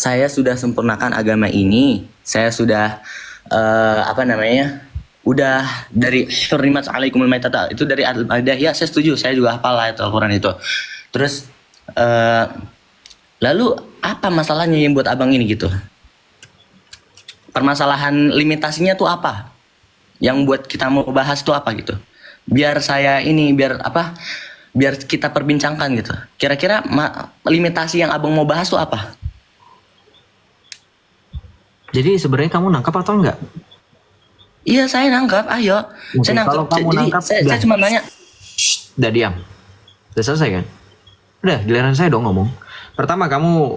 saya sudah sempurnakan agama ini. Saya sudah apa namanya? Udah dari hurrimat alaikumul maitata itu dari Al-Maidah. Ya, saya setuju. Saya juga hafal ayat Al-Qur'an itu. Terus eh, lalu apa masalahnya yang buat abang ini gitu? Permasalahan limitasinya tuh apa? Yang buat kita mau bahas tuh apa gitu? Biar saya ini biar apa? Biar kita perbincangkan gitu. Kira-kira limitasi yang abang mau bahas tuh apa? Jadi sebenarnya kamu nangkap atau enggak? Iya, saya nangkap. Ayo, Oke, saya nangkap. kalau kamu Jadi nangkap, saya cuma nanya. Udah diam. Udah selesai kan? Udah, giliran saya dong ngomong. Pertama, kamu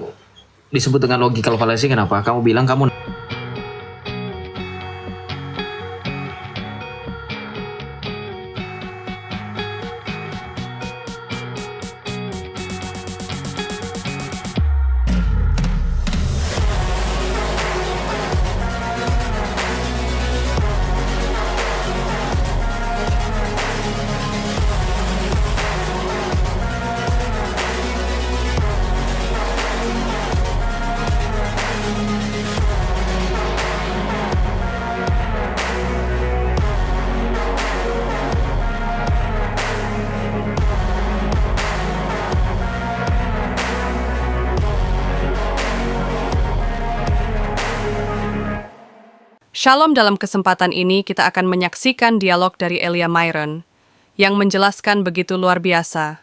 disebut dengan logical fallacy. Kenapa? Kamu bilang kamu Shalom, dalam kesempatan ini kita akan menyaksikan dialog dari Elia Myron yang menjelaskan begitu luar biasa.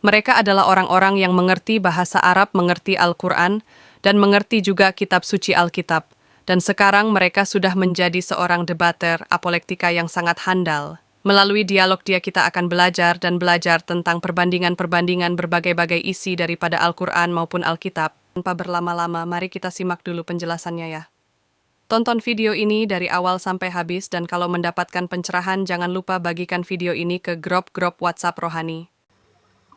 Mereka adalah orang-orang yang mengerti bahasa Arab, mengerti Al-Quran, dan mengerti juga kitab suci Alkitab. Dan sekarang mereka sudah menjadi seorang debater apolektika yang sangat handal. Melalui dialog dia kita akan belajar tentang perbandingan-perbandingan berbagai-bagai isi daripada Al-Quran maupun Alkitab. Tanpa berlama-lama, mari kita simak dulu penjelasannya ya. Tonton video ini dari awal sampai habis, dan kalau mendapatkan pencerahan jangan lupa bagikan video ini ke grup-grup WhatsApp rohani.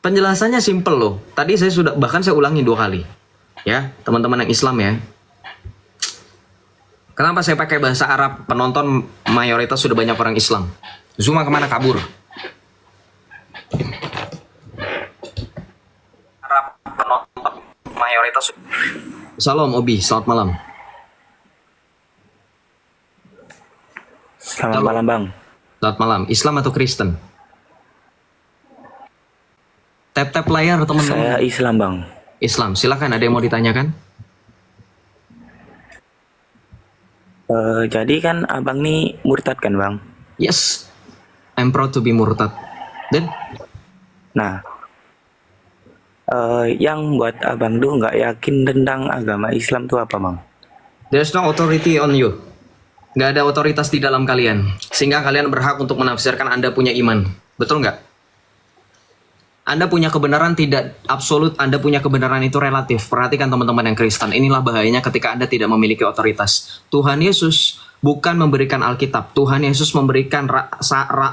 penjelasannya simple loh. Tadi saya sudah, bahkan saya ulangi 2 kali. Ya, teman-teman yang Islam ya. Kenapa saya pakai bahasa Arab? Penonton mayoritas sudah banyak orang Islam. Zuma kemana kabur? Arab penonton mayoritas. Salam Obi, selamat malam. Selamat malam Bang. Selamat malam. Islam atau Kristen? Tap-tap layar teman-teman. Saya Islam Bang. Islam. Silakan, ada yang mau ditanyakan? Jadi kan abang nih murtad kan Bang? Yes. I'm proud to be murtad. Dan Nah, yang buat abang tuh nggak yakin tentang agama Islam tuh apa Bang? there's no authority on you. Nggak ada otoritas di dalam kalian. Sehingga kalian berhak untuk menafsirkan Anda punya iman. Betul nggak? Anda punya kebenaran tidak absolut, Anda punya kebenaran itu relatif. Perhatikan teman-teman yang Kristen, inilah bahayanya ketika Anda tidak memiliki otoritas. Tuhan Yesus bukan memberikan Alkitab. Tuhan Yesus memberikan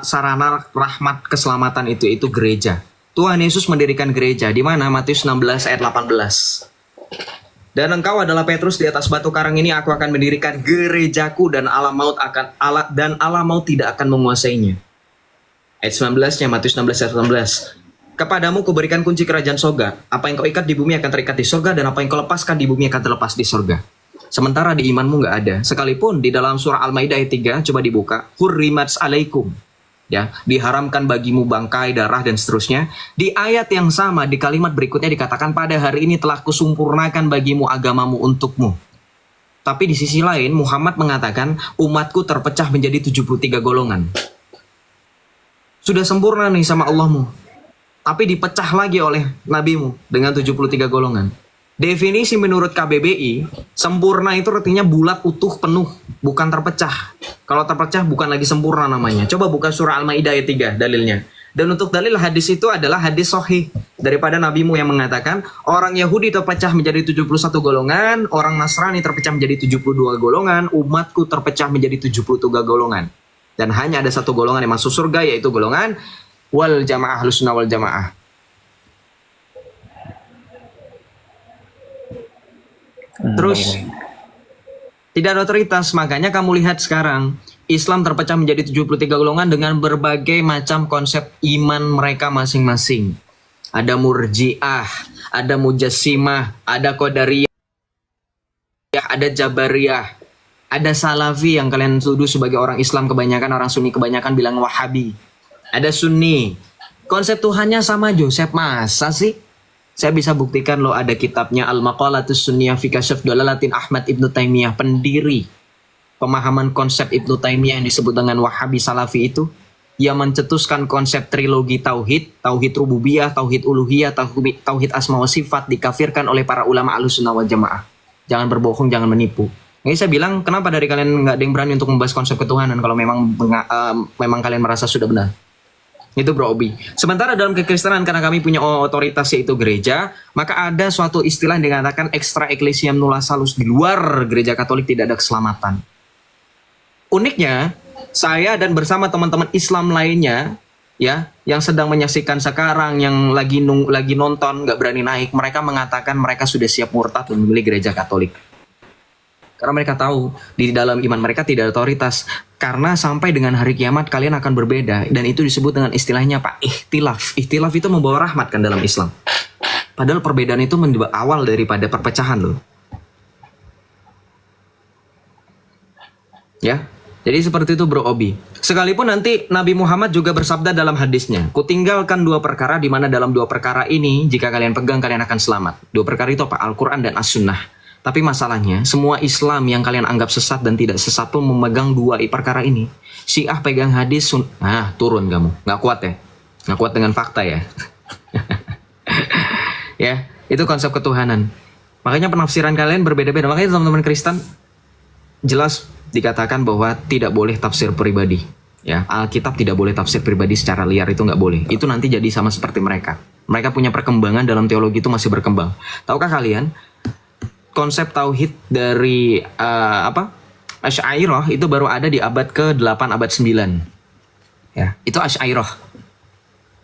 sarana rahmat keselamatan itu gereja. Tuhan Yesus mendirikan gereja. Di mana? Matius 16 ayat 18. Dan engkau adalah Petrus, di atas batu karang ini aku akan mendirikan gerejaku, dan alam maut tidak akan menguasainya. Ayat 19-nya Matius 16 ayat 18. Kepadamu kuberikan kunci kerajaan sorga. Apa yang kau ikat di bumi akan terikat di sorga, dan apa yang kau lepaskan di bumi akan terlepas di sorga. Sementara di imanmu nggak ada. Sekalipun di dalam surah Al-Maidah ayat 3, coba dibuka. Hurrimat alaikum. Ya, diharamkan bagimu bangkai, darah, dan seterusnya. Di ayat yang sama, di kalimat berikutnya dikatakan, pada hari ini telah kusempurnakan bagimu agamamu untukmu. Tapi di sisi lain, Muhammad mengatakan, umatku terpecah menjadi 73 golongan. Sudah sempurna nih sama Allahmu, tapi dipecah lagi oleh nabimu dengan 73 golongan. Definisi menurut KBBI, sempurna itu artinya bulat, utuh, penuh, bukan terpecah. Kalau terpecah bukan lagi sempurna namanya. Coba buka surah Al-Maidah ayat 3 dalilnya. Dan untuk dalil hadis itu adalah hadis sahih daripada nabimu yang mengatakan orang Yahudi terpecah menjadi 71 golongan, orang Nasrani terpecah menjadi 72 golongan, umatku terpecah menjadi 73 golongan. Dan hanya ada satu golongan yang masuk surga, yaitu golongan wal jamaah, ahlus sunnah wal jamaah. Terus tidak ada otoritas, makanya kamu lihat sekarang Islam terpecah menjadi 73 golongan dengan berbagai macam konsep iman mereka masing-masing. Ada Murji'ah, ada Mujassimah, ada Qadariyah. ada Jabariyah, ada Salafi yang kalian tuduh sebagai orang Islam kebanyakan, orang Sunni kebanyakan bilang Wahabi. Ada Sunni. Konsep Tuhannya sama Joseph, masa sih? Saya bisa buktikan loh, ada kitabnya Al-Maqalatus Sunniyah fi Kasyf Dalalatin Ahmad Ibnu Taimiyah, pendiri pemahaman konsep Ibnu Taimiyah yang disebut dengan Wahabi Salafi itu. Ia mencetuskan konsep trilogi tauhid, tauhid rububiyah, tauhid uluhiyah, tauhid asma wa sifat, dikafirkan oleh para ulama Ahlussunnah wal Jamaah. Jangan berbohong, jangan menipu. Ini saya bilang, kenapa dari kalian nggak ada yang berani untuk membahas konsep ketuhanan kalau memang kalian merasa sudah benar? Itu Bro Obi. Sementara dalam kekristenan, karena kami punya otoritas yaitu gereja, maka ada suatu istilah yang dikatakan extra ecclesiam nulla salus. Di luar gereja Katolik tidak ada keselamatan. Uniknya, saya dan bersama teman-teman Islam lainnya, ya, yang sedang menyaksikan sekarang, yang lagi nonton, nggak berani naik, mereka mengatakan mereka sudah siap murtad memilih gereja Katolik. Karena mereka tahu di dalam iman mereka tidak ada otoritas. Karena sampai dengan hari kiamat kalian akan berbeda. Dan itu disebut dengan istilahnya Pak, ikhtilaf. Ikhtilaf itu membawa rahmat kan dalam Islam. Padahal perbedaan itu awal daripada perpecahan loh. Ya, jadi seperti itu Bro Obi. Sekalipun nanti Nabi Muhammad juga bersabda dalam hadisnya, kutinggalkan 2 perkara di mana dalam 2 perkara ini jika kalian pegang kalian akan selamat. 2 perkara itu apa? Al-Quran dan As-Sunnah. Tapi masalahnya, semua Islam yang kalian anggap sesat dan tidak sesat pun memegang 2 perkara ini. Syiah pegang hadis, turun kamu. Nggak kuat ya? Nggak kuat dengan fakta ya? Ya, itu konsep ketuhanan. Makanya penafsiran kalian berbeda-beda. Makanya teman-teman Kristen, jelas dikatakan bahwa tidak boleh tafsir pribadi. Ya, Alkitab tidak boleh tafsir pribadi secara liar, itu nggak boleh. Itu nanti jadi sama seperti mereka. Mereka punya perkembangan dalam teologi itu masih berkembang. Tahukah kalian? Konsep tauhid dari Asy'ariyah itu baru ada di abad ke-8, abad 9. Ya, itu Asy'ariyah.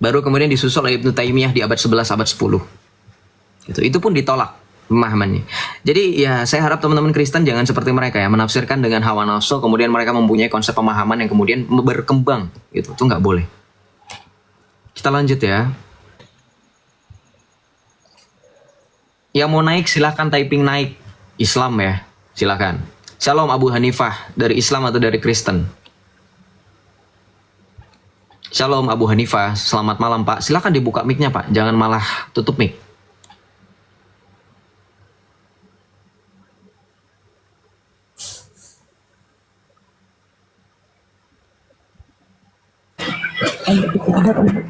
Baru kemudian disusul oleh Ibnu Taimiyah di abad 11, abad 10. Itu pun ditolak pemahamannya. Jadi ya saya harap teman-teman Kristen jangan seperti mereka ya, menafsirkan dengan hawa nafsu, kemudian mereka mempunyai konsep pemahaman yang kemudian berkembang. Itu nggak boleh. Kita lanjut ya. Yang mau naik silahkan typing naik. Islam ya, silahkan. Shalom Abu Hanifah, dari Islam atau dari Kristen? Shalom Abu Hanifah, selamat malam Pak. Silahkan dibuka mic-nya Pak, jangan malah tutup mic.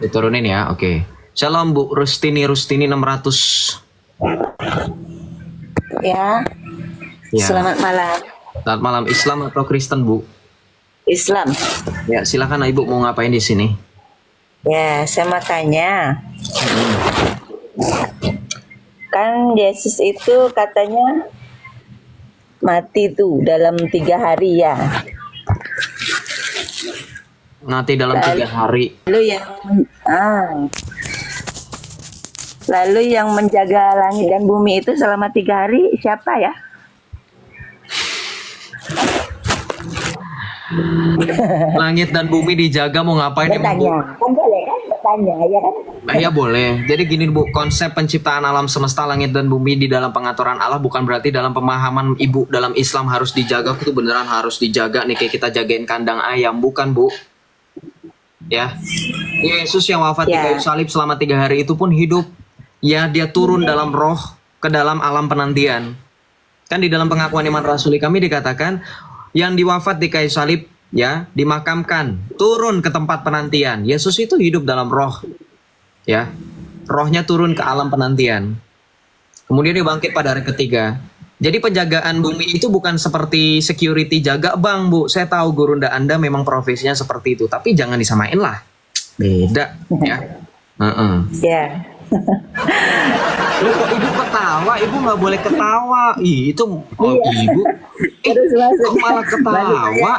Diturunin ya, oke. Shalom Bu Rustini 600. Ya. Selamat malam. Selamat malam. Islam atau Kristen, Bu? Islam. Ya, silakan Ibu mau ngapain di sini? Ya, saya mau tanya. Kan Yesus itu katanya mati tuh dalam 3 hari ya. Mati dalam 3 hari. Lalu yang menjaga langit dan bumi itu selama 3 hari siapa ya? Langit dan bumi dijaga mau ngapain emang, Bu? Kan boleh kan bertanya ya kan? Ya boleh. Jadi gini Bu, konsep penciptaan alam semesta langit dan bumi di dalam pengaturan Allah bukan berarti dalam pemahaman Ibu dalam Islam harus dijaga, itu beneran harus dijaga nih kayak kita jagain kandang ayam, bukan Bu? Ya. Yesus yang wafat di kayu salib selama 3 hari itu pun hidup. Ya, dia turun dalam roh ke dalam alam penantian. Kan di dalam pengakuan iman rasuli kami dikatakan yang diwafat di kayu salib ya dimakamkan, turun ke tempat penantian. Yesus itu hidup dalam roh. Ya. Rohnya turun ke alam penantian. Kemudian dia bangkit pada hari ketiga. Jadi penjagaan bumi itu bukan seperti security jaga bank, Bu. Saya tahu gurunda Anda memang profesinya seperti itu, tapi jangan disamain lah. Beda ya. Ya. Loh, kok Ibu ketawa? Ibu nggak boleh ketawa. Itu Ibu. Kok malah ketawa?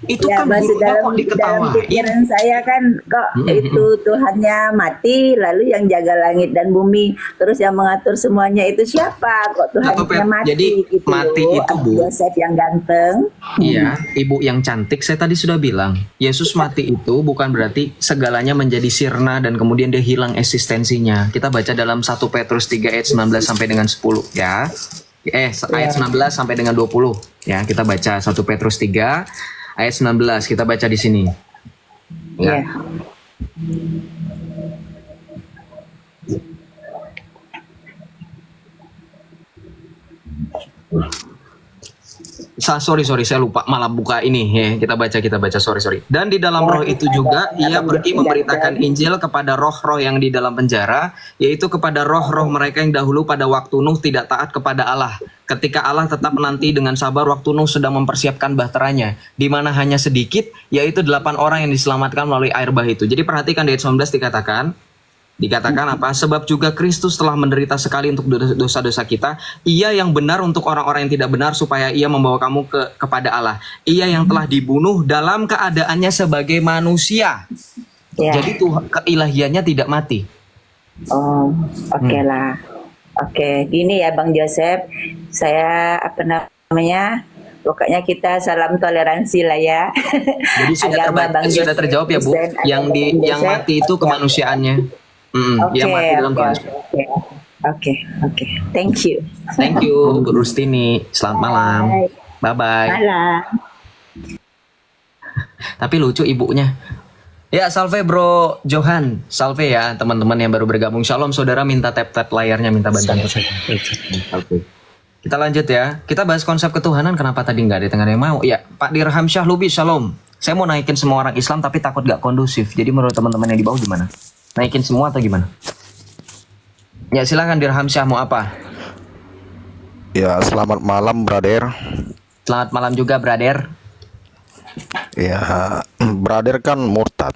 Itu ya, kan gurunya kok dalam diketawain. pikiran saya kan kok itu Tuhannya mati, lalu yang jaga langit dan bumi, terus yang mengatur semuanya itu siapa? Kok Tuhannya mati? Jadi gitu mati loh. itu Bu. Yosef yang ganteng. Iya, Ibu yang cantik. Saya tadi sudah bilang, Yesus mati itu bukan berarti segalanya menjadi sirna dan kemudian dia hilang eksistensinya. Kita baca dalam 1 Petrus 3 ayat 19 sampai dengan 10 ya. Ayat 19 sampai dengan 20 ya. Kita baca 1 Petrus 3 ayat 19, kita baca di sini. Iya. Sorry, saya lupa malah buka ini ya. Kita baca, sorry. Dan di dalam roh itu juga ia pergi memberitakan Injil kepada roh-roh yang di dalam penjara, yaitu kepada roh-roh mereka yang dahulu pada waktu Nuh tidak taat kepada Allah. Ketika Allah tetap menanti dengan sabar waktu Nuh sedang mempersiapkan bahteranya, di mana hanya sedikit, yaitu 8 orang yang diselamatkan melalui air bah itu. Jadi perhatikan di ayat 19 dikatakan apa? Sebab juga Kristus telah menderita sekali untuk dosa-dosa kita. Ia yang benar untuk orang-orang yang tidak benar, supaya ia membawa kamu kepada Allah. Ia yang telah dibunuh dalam keadaannya sebagai manusia. Ya. Jadi keilahiannya tidak mati. Oh, oke lah. Oke, gini ya Bang Joseph, saya pokoknya kita salam toleransi lah ya. Jadi sudah terjawab ya Bu. Yang mati itu kemanusiaannya. Yang mati dalam kemanusiaan. Oke. Thank you. Thank you Bu Rustini. Selamat malam. Bye bye. Malam. Tapi lucu ibunya. Ya, salve Bro Johan. Salve ya teman-teman yang baru bergabung. Shalom saudara, minta tap-tap layarnya, minta bantuan. Oke. Kita lanjut ya. Kita bahas konsep ketuhanan. Kenapa tadi nggak ada yang mau? Ya, Pak Dirham Syah Lubis, shalom. Saya mau naikin semua orang Islam tapi takut nggak kondusif. Jadi menurut teman-teman yang di bawah gimana? Naikin semua atau gimana? Ya silakan Dirham Syah, mau apa? Ya, selamat malam, brother. Selamat malam juga, brother. Ya, brother kan murtad.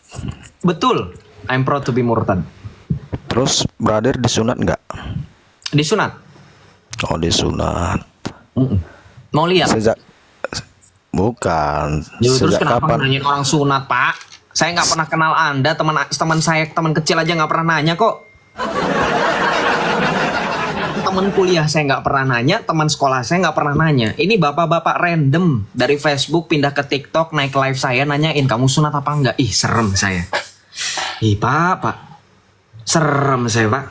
Betul. I'm proud to be murtad. Terus, brother disunat nggak? Disunat. Oh, disunat. Mau lihat? Bukan. Terus Sejak kenapa kapan? nanyain orang sunat, Pak? Saya nggak pernah kenal Anda, teman saya, teman kecil aja nggak pernah nanya kok. Teman kuliah saya nggak pernah nanya, teman sekolah saya nggak pernah nanya. Ini bapak-bapak random dari Facebook pindah ke TikTok, naik live saya nanyain kamu sunat apa enggak? Ih, serem saya. Ih, Pak. Serem saya, Pak.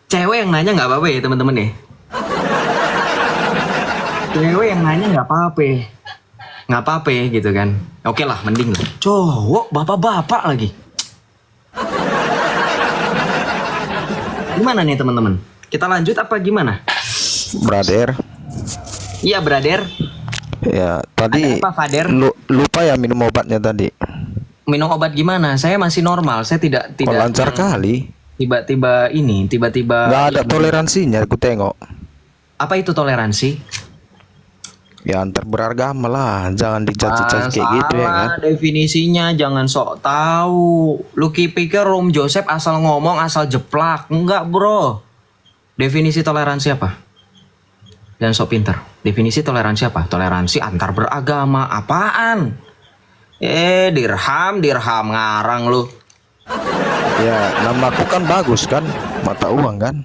Cewek yang nanya nggak apa-apa ya, teman-teman ya. Cewek yang nanya nggak apa-apa gitu kan. Oke lah, mending lah. Cowok, bapak-bapak lagi. Gimana nih teman-teman? Kita lanjut apa gimana? Brother. Iya, brother. Ya, tadi Ada apa, Fader? lupa ya minum obatnya tadi. Minum obat gimana? Saya masih normal. Saya tidak Oh, lancar kali. Tiba-tiba Nggak ada toleransinya, aku tengok. Apa itu toleransi? Ya, antar beragama lah, jangan dicaci-caci kayak gitu ya kan. Definisinya jangan sok tahu. Lu pikir Rom Joseph asal ngomong asal jeplak? Enggak, bro. Definisi toleransi apa? Dan sok pinter. Definisi toleransi apa? Toleransi antar beragama. Apaan? Dirham ngarang lu. Ya, namaku kan bagus kan, mata uang kan.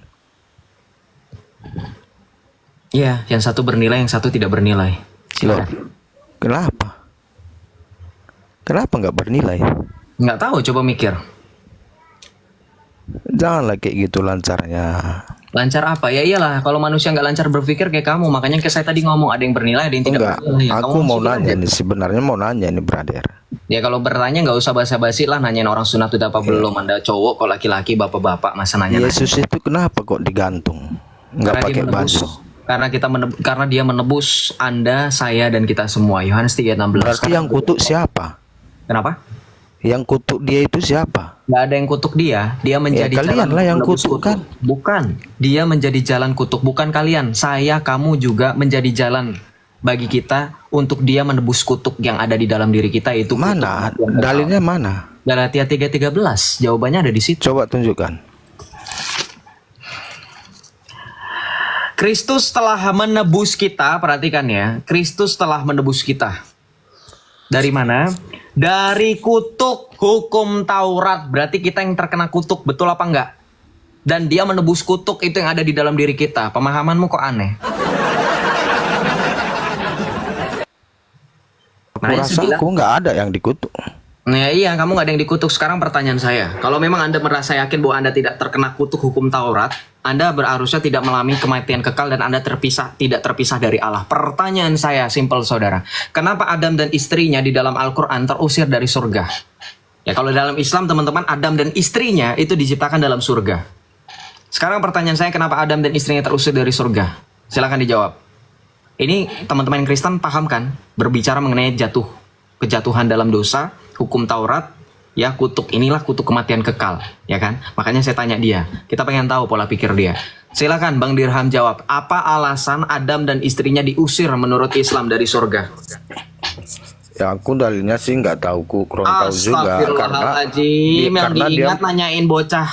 Iya, yang satu bernilai, yang satu tidak bernilai. Loh, Silakan. kenapa nggak bernilai? Nggak tahu, coba mikir. Janganlah kayak gitu lancarnya. Lancar apa? Ya iyalah, kalau manusia nggak lancar berpikir kayak kamu. Makanya kayak saya tadi ngomong, ada yang bernilai, ada yang tidak Enggak, bernilai. Ya, aku kamu mau mesti nanya belajar. nih, sebenarnya mau nanya nih, brother. Ya kalau bertanya nggak usah basa-basi lah, nanyain orang sunat udah apa belum. Anda cowok, kok laki-laki, bapak-bapak, masa nanya? Yesus itu kenapa kok digantung? Nggak pakai baju. Karena dia menebus Anda, saya, dan kita semua. Yohanes 3:16. Berarti yang kutuk siapa? Kenapa? Yang kutuk dia itu siapa? Nggak ada yang kutuk dia. Dia menjadi kalian jalan lah yang menebus kutuk kan? Bukan. Dia menjadi jalan kutuk. Bukan kalian. Saya, kamu juga menjadi jalan bagi kita untuk dia menebus kutuk yang ada di dalam diri kita. Itu Mana? kutuk. Dalilnya mana? Galatia 3:13. Jawabannya ada di situ. Coba tunjukkan. Kristus telah menebus kita, perhatikan ya. Kristus telah menebus kita. Dari mana? Dari kutuk hukum Taurat. Berarti kita yang terkena kutuk, betul apa enggak? Dan dia menebus kutuk itu yang ada di dalam diri kita. Pemahamanmu kok aneh? Aku rasa aku nggak ada yang dikutuk. Nah iya, kamu nggak ada yang dikutuk. Sekarang pertanyaan saya, kalau memang Anda merasa yakin bahwa Anda tidak terkena kutuk hukum Taurat, Anda harusnya tidak mengalami kematian kekal dan Anda tidak terpisah dari Allah. Pertanyaan saya simpel saudara. Kenapa Adam dan istrinya di dalam Al-Quran terusir dari surga? Ya kalau dalam Islam teman-teman, Adam dan istrinya itu diciptakan dalam surga. Sekarang pertanyaan saya, kenapa Adam dan istrinya terusir dari surga? Silakan dijawab. Ini teman-teman Kristen paham kan? Berbicara mengenai kejatuhan dalam dosa, hukum Taurat, ya inilah kutuk kematian kekal, ya kan? Makanya saya tanya dia, kita pengen tahu pola pikir dia. Silakan Bang Dirham jawab, apa alasan Adam dan istrinya diusir menurut Islam dari surga? Ya aku dalilnya sih nggak tahu, kurang tahu juga Astagfirullahaladzim, yang diingat nanyain bocah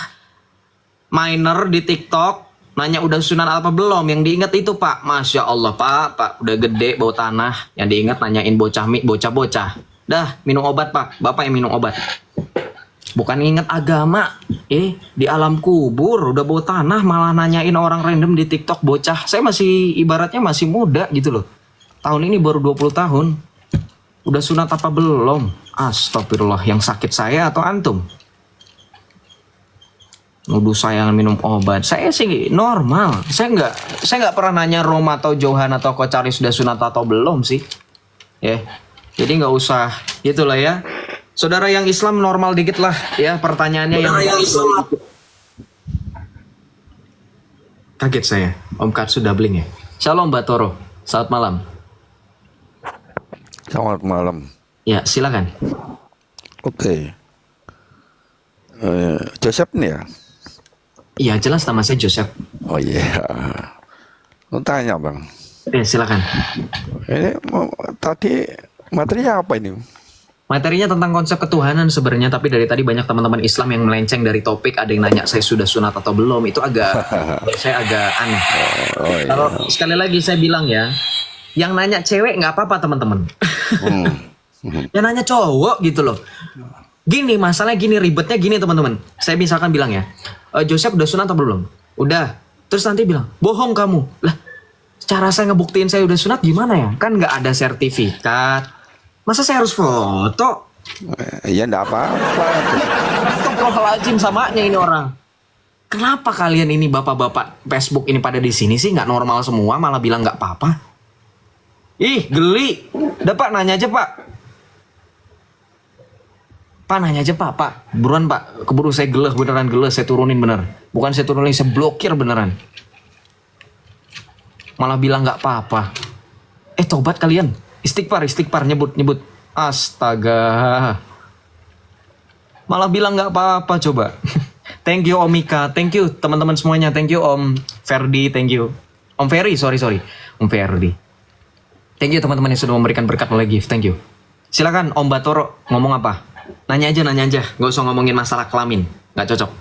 minor di TikTok, nanya udah sunat apa belum, yang diingat itu Pak. Masya Allah Pak udah gede bau tanah, yang diingat nanyain bocah dah minum obat Pak, Bapak yang minum obat. Bukan ingat agama, di alam kubur udah bau tanah malah nanyain orang random di TikTok bocah. Saya masih ibaratnya masih muda gitu loh. Tahun ini baru 20 tahun. Udah sunat apa belum? Astagfirullah, yang sakit saya atau antum? Nuduh saya minum obat. Saya sih normal. Saya nggak pernah nanya Roma atau Johan atau Kocari sudah sunat atau belum sih. Ya. Jadi nggak usah gitulah ya. Saudara yang Islam normal dikit lah ya pertanyaannya yang Islam. Kaget saya. Om Katsu doubling ya. Shalom Batoro. Selamat malam. Selamat malam. Ya, silakan. Oke. Joseph nih ya? Iya, jelas nama saya Joseph. Oh iya. Mau tanya Bang. Silakan. Ini tadi materinya apa ini? Materinya tentang konsep ketuhanan sebenarnya, tapi dari tadi banyak teman-teman Islam yang melenceng dari topik. Ada yang nanya saya sudah sunat atau belum. Itu saya agak aneh. Kalau sekali lagi saya bilang ya, yang nanya cewek nggak apa-apa teman-teman. Yang nanya cowok gitu loh. Gini masalahnya, gini ribetnya gini teman-teman. Saya misalkan bilang ya, Joseph udah sunat atau belum? Udah. Terus nanti bilang, bohong kamu. Lah, cara saya ngebuktiin saya udah sunat gimana ya? Kan nggak ada sertifikat. Masa saya harus foto? Ya enggak apa-apa. Astagfirullahaladzim, samanya ini orang. Kenapa kalian ini bapak-bapak Facebook ini pada di sini sih nggak normal semua, malah bilang nggak apa-apa? Ih, geli. Udah Pak, nanya aja Pak. Pak, nanya aja Pak. Buruan Pak, keburu saya geleh, beneran geleh, saya turunin bener. Bukan saya turunin, saya blokir beneran. Malah bilang nggak apa-apa. Tobat kalian. Istighfar, nyebut. Astaga. Malah bilang nggak apa-apa coba. Thank you Om Mika, thank you teman-teman semuanya, thank you Om Ferdi, thank you. Om Ferry, sorry. Om Ferdi. Thank you teman-teman yang sudah memberikan berkat melalui gift, thank you. Silakan Om Batoro, ngomong apa? Nanya aja, nggak usah ngomongin masalah kelamin, nggak cocok.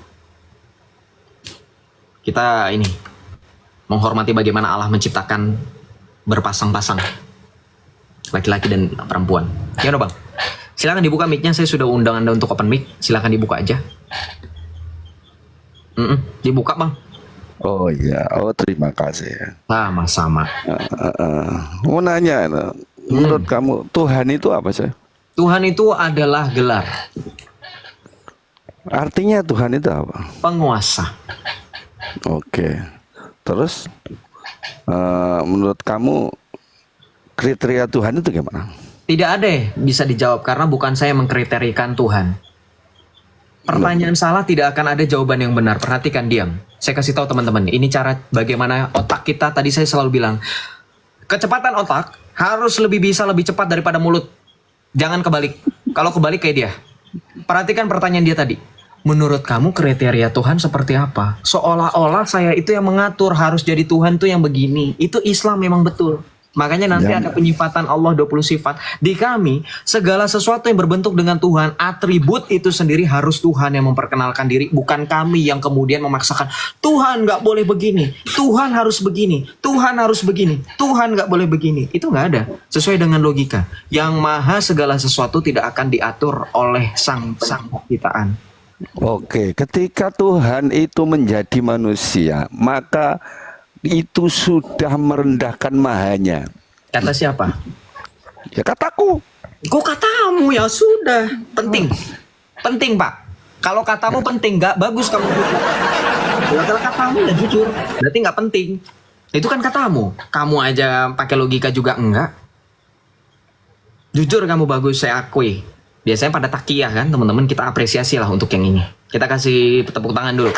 Kita ini menghormati bagaimana Allah menciptakan berpasang-pasang laki-laki dan perempuan. Ya udah Bang, silakan dibuka mic-nya, saya sudah undang Anda untuk open mic, silakan dibuka aja. Dibuka Bang. Oh iya, terima kasih. Sama-sama. Mau nanya, menurut kamu Tuhan itu apa sih? Tuhan itu adalah gelar. Artinya Tuhan itu apa? Penguasa. Oke. Terus menurut kamu kriteria Tuhan itu gimana? Tidak ada bisa dijawab karena bukan saya mengkriterikan Tuhan. Pertanyaan salah tidak akan ada jawaban yang benar. Perhatikan, diam. Saya kasih tahu teman-teman, ini cara bagaimana otak kita. Tadi saya selalu bilang, kecepatan otak harus lebih cepat daripada mulut. Jangan kebalik. Kalau kebalik kayak dia. Perhatikan pertanyaan dia tadi. Menurut kamu kriteria Tuhan seperti apa? Seolah-olah saya itu yang mengatur harus jadi Tuhan tuh yang begini. Itu Islam memang betul. Makanya nanti ada penyifatan Allah 20 sifat. Di kami, segala sesuatu yang berbentuk dengan Tuhan, atribut itu sendiri harus Tuhan yang memperkenalkan diri. Bukan kami yang kemudian memaksakan, Tuhan nggak boleh begini, Tuhan harus begini, Tuhan harus begini, Tuhan nggak boleh begini. Itu nggak ada. Sesuai dengan logika. Yang maha segala sesuatu tidak akan diatur oleh sang penciptaan. Oke, ketika Tuhan itu menjadi manusia, maka itu sudah merendahkan mahanya. Kata siapa? Ya kataku. Kok katamu? Ya sudah. Penting Pak. Kalau katamu penting, nggak bagus kamu. Ya kalau katamu ya jujur, berarti nggak penting. Itu kan katamu. Kamu aja pakai logika juga enggak. Jujur kamu bagus, saya akui. Biasanya pada takiyah kan teman-teman, kita apresiasi lah untuk yang ini. Kita kasih tepuk tangan dulu.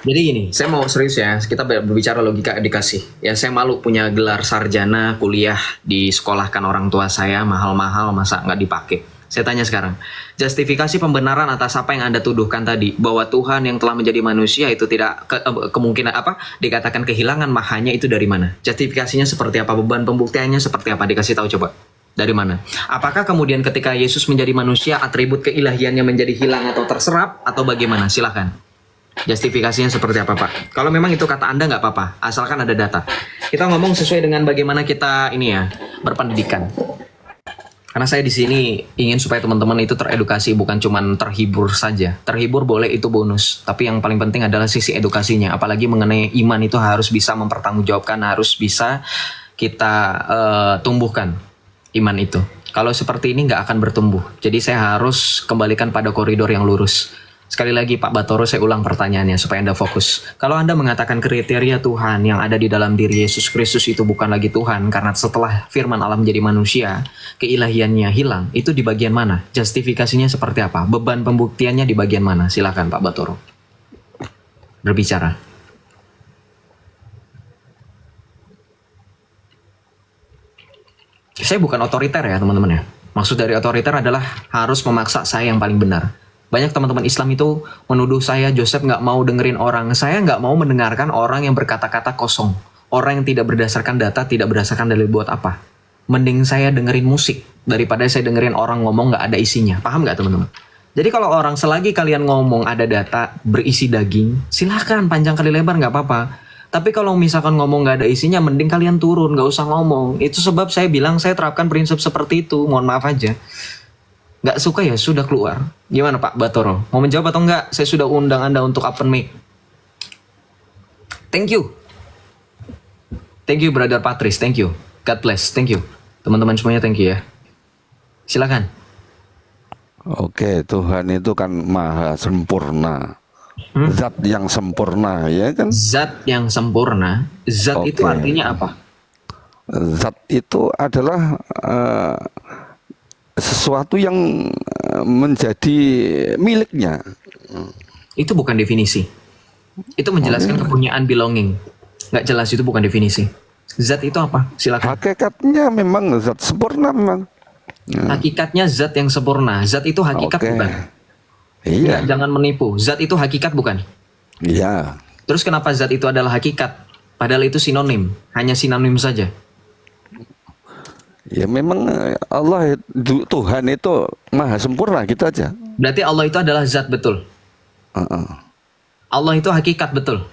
Jadi gini, saya mau serius ya, kita berbicara logika edukasi. Ya saya malu punya gelar sarjana, kuliah, disekolahkan orang tua saya, mahal-mahal, masa nggak dipakai. Saya tanya sekarang, justifikasi pembenaran atas apa yang Anda tuduhkan tadi, bahwa Tuhan yang telah menjadi manusia itu tidak kemungkinan apa dikatakan kehilangan mahanya itu dari mana? Justifikasinya seperti apa? Beban pembuktiannya seperti apa? Dikasih tahu coba. Dari mana? Apakah kemudian ketika Yesus menjadi manusia, atribut keilahiannya menjadi hilang atau terserap, atau bagaimana? Silakan. Justifikasinya seperti apa, Pak? Kalau memang itu kata Anda nggak apa-apa, asalkan ada data. Kita ngomong sesuai dengan bagaimana kita ini ya, berpendidikan. Karena saya di sini ingin supaya teman-teman itu teredukasi, bukan cuma terhibur saja. Terhibur boleh, itu bonus. Tapi yang paling penting adalah sisi edukasinya. Apalagi mengenai iman itu harus bisa mempertanggungjawabkan, harus bisa kita tumbuhkan iman itu. Kalau seperti ini nggak akan bertumbuh. Jadi saya harus kembalikan pada koridor yang lurus. Sekali lagi Pak Batoro, saya ulang pertanyaannya supaya Anda fokus. Kalau Anda mengatakan kriteria Tuhan yang ada di dalam diri Yesus Kristus itu bukan lagi Tuhan, karena setelah firman Allah menjadi manusia, keilahiannya hilang, itu di bagian mana? Justifikasinya seperti apa? Beban pembuktiannya di bagian mana? Silakan Pak Batoro berbicara. Saya bukan otoriter ya teman-teman ya. Maksud dari otoriter adalah harus memaksa saya yang paling benar. Banyak teman-teman Islam itu menuduh saya, Joseph nggak mau dengerin orang. Saya nggak mau mendengarkan orang yang berkata-kata kosong. Orang yang tidak berdasarkan data, tidak berdasarkan dalil buat apa. Mending saya dengerin musik daripada saya dengerin orang ngomong nggak ada isinya. Paham nggak teman-teman? Jadi kalau orang selagi kalian ngomong ada data berisi daging, silahkan panjang kali lebar nggak apa-apa. Tapi kalau misalkan ngomong nggak ada isinya, mending kalian turun, nggak usah ngomong. Itu sebab saya bilang saya terapkan prinsip seperti itu. Mohon maaf aja. Nggak suka ya sudah keluar. Gimana Pak Batoro? Mau menjawab atau enggak? Saya sudah undang Anda untuk open mic. Thank you. Thank you Brother Patrice, thank you. God bless, thank you. Teman-teman semuanya thank you ya. Silakan. Oke, Tuhan itu kan maha sempurna. Zat yang sempurna, ya kan? Zat yang sempurna. Zat itu artinya apa? Zat itu adalah sesuatu yang menjadi miliknya. Itu bukan definisi. Itu menjelaskan kepunyaan belonging. Nggak jelas, itu bukan definisi. Zat itu apa? Silakan. Hakikatnya memang zat sempurna memang. Hakikatnya zat yang sempurna. Zat itu hakikat bukan? Iya. Nggak, jangan menipu. Zat itu hakikat bukan? Iya. Terus kenapa zat itu adalah hakikat? Padahal itu sinonim. Hanya sinonim saja. Ya memang Allah Tuhan itu maha sempurna gitu aja. Berarti Allah itu adalah zat betul. Allah itu hakikat betul.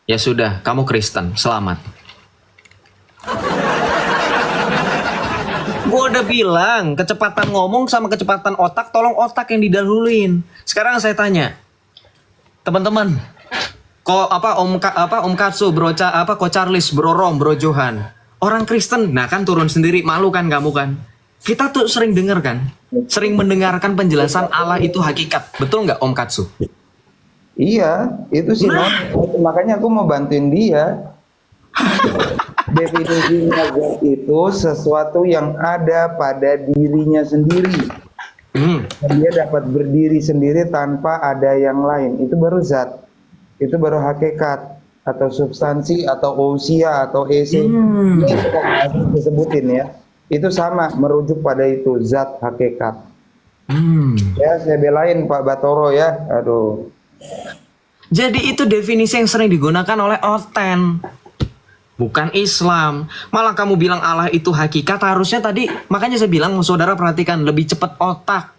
Ya sudah, kamu Kristen, selamat. Gue udah bilang, kecepatan ngomong sama kecepatan otak, tolong otak yang didahuluin. Sekarang saya tanya, teman-teman, Om Katsu, Ko Charles, Bro Rom, Bro Johan. Orang Kristen, nah kan turun sendiri, malu kan kamu kan? Kita tuh sering denger kan? Sering mendengarkan penjelasan Allah itu hakikat. Betul nggak Om Katsu? Iya, itu sih. Makanya aku mau bantuin dia. Definisinya zat itu sesuatu yang ada pada dirinya sendiri. Dan dia dapat berdiri sendiri tanpa ada yang lain. Itu baru zat. Itu baru hakikat. Atau substansi, atau ousia, atau ese. Ini kita disebutin ya. Itu sama, merujuk pada itu, zat hakikat. Ya, saya belain Pak Batoro ya. Aduh. Jadi itu definisi yang sering digunakan oleh Oten. Bukan Islam. Malah kamu bilang Allah itu hakikat, harusnya tadi, makanya saya bilang, saudara perhatikan, lebih cepat otak.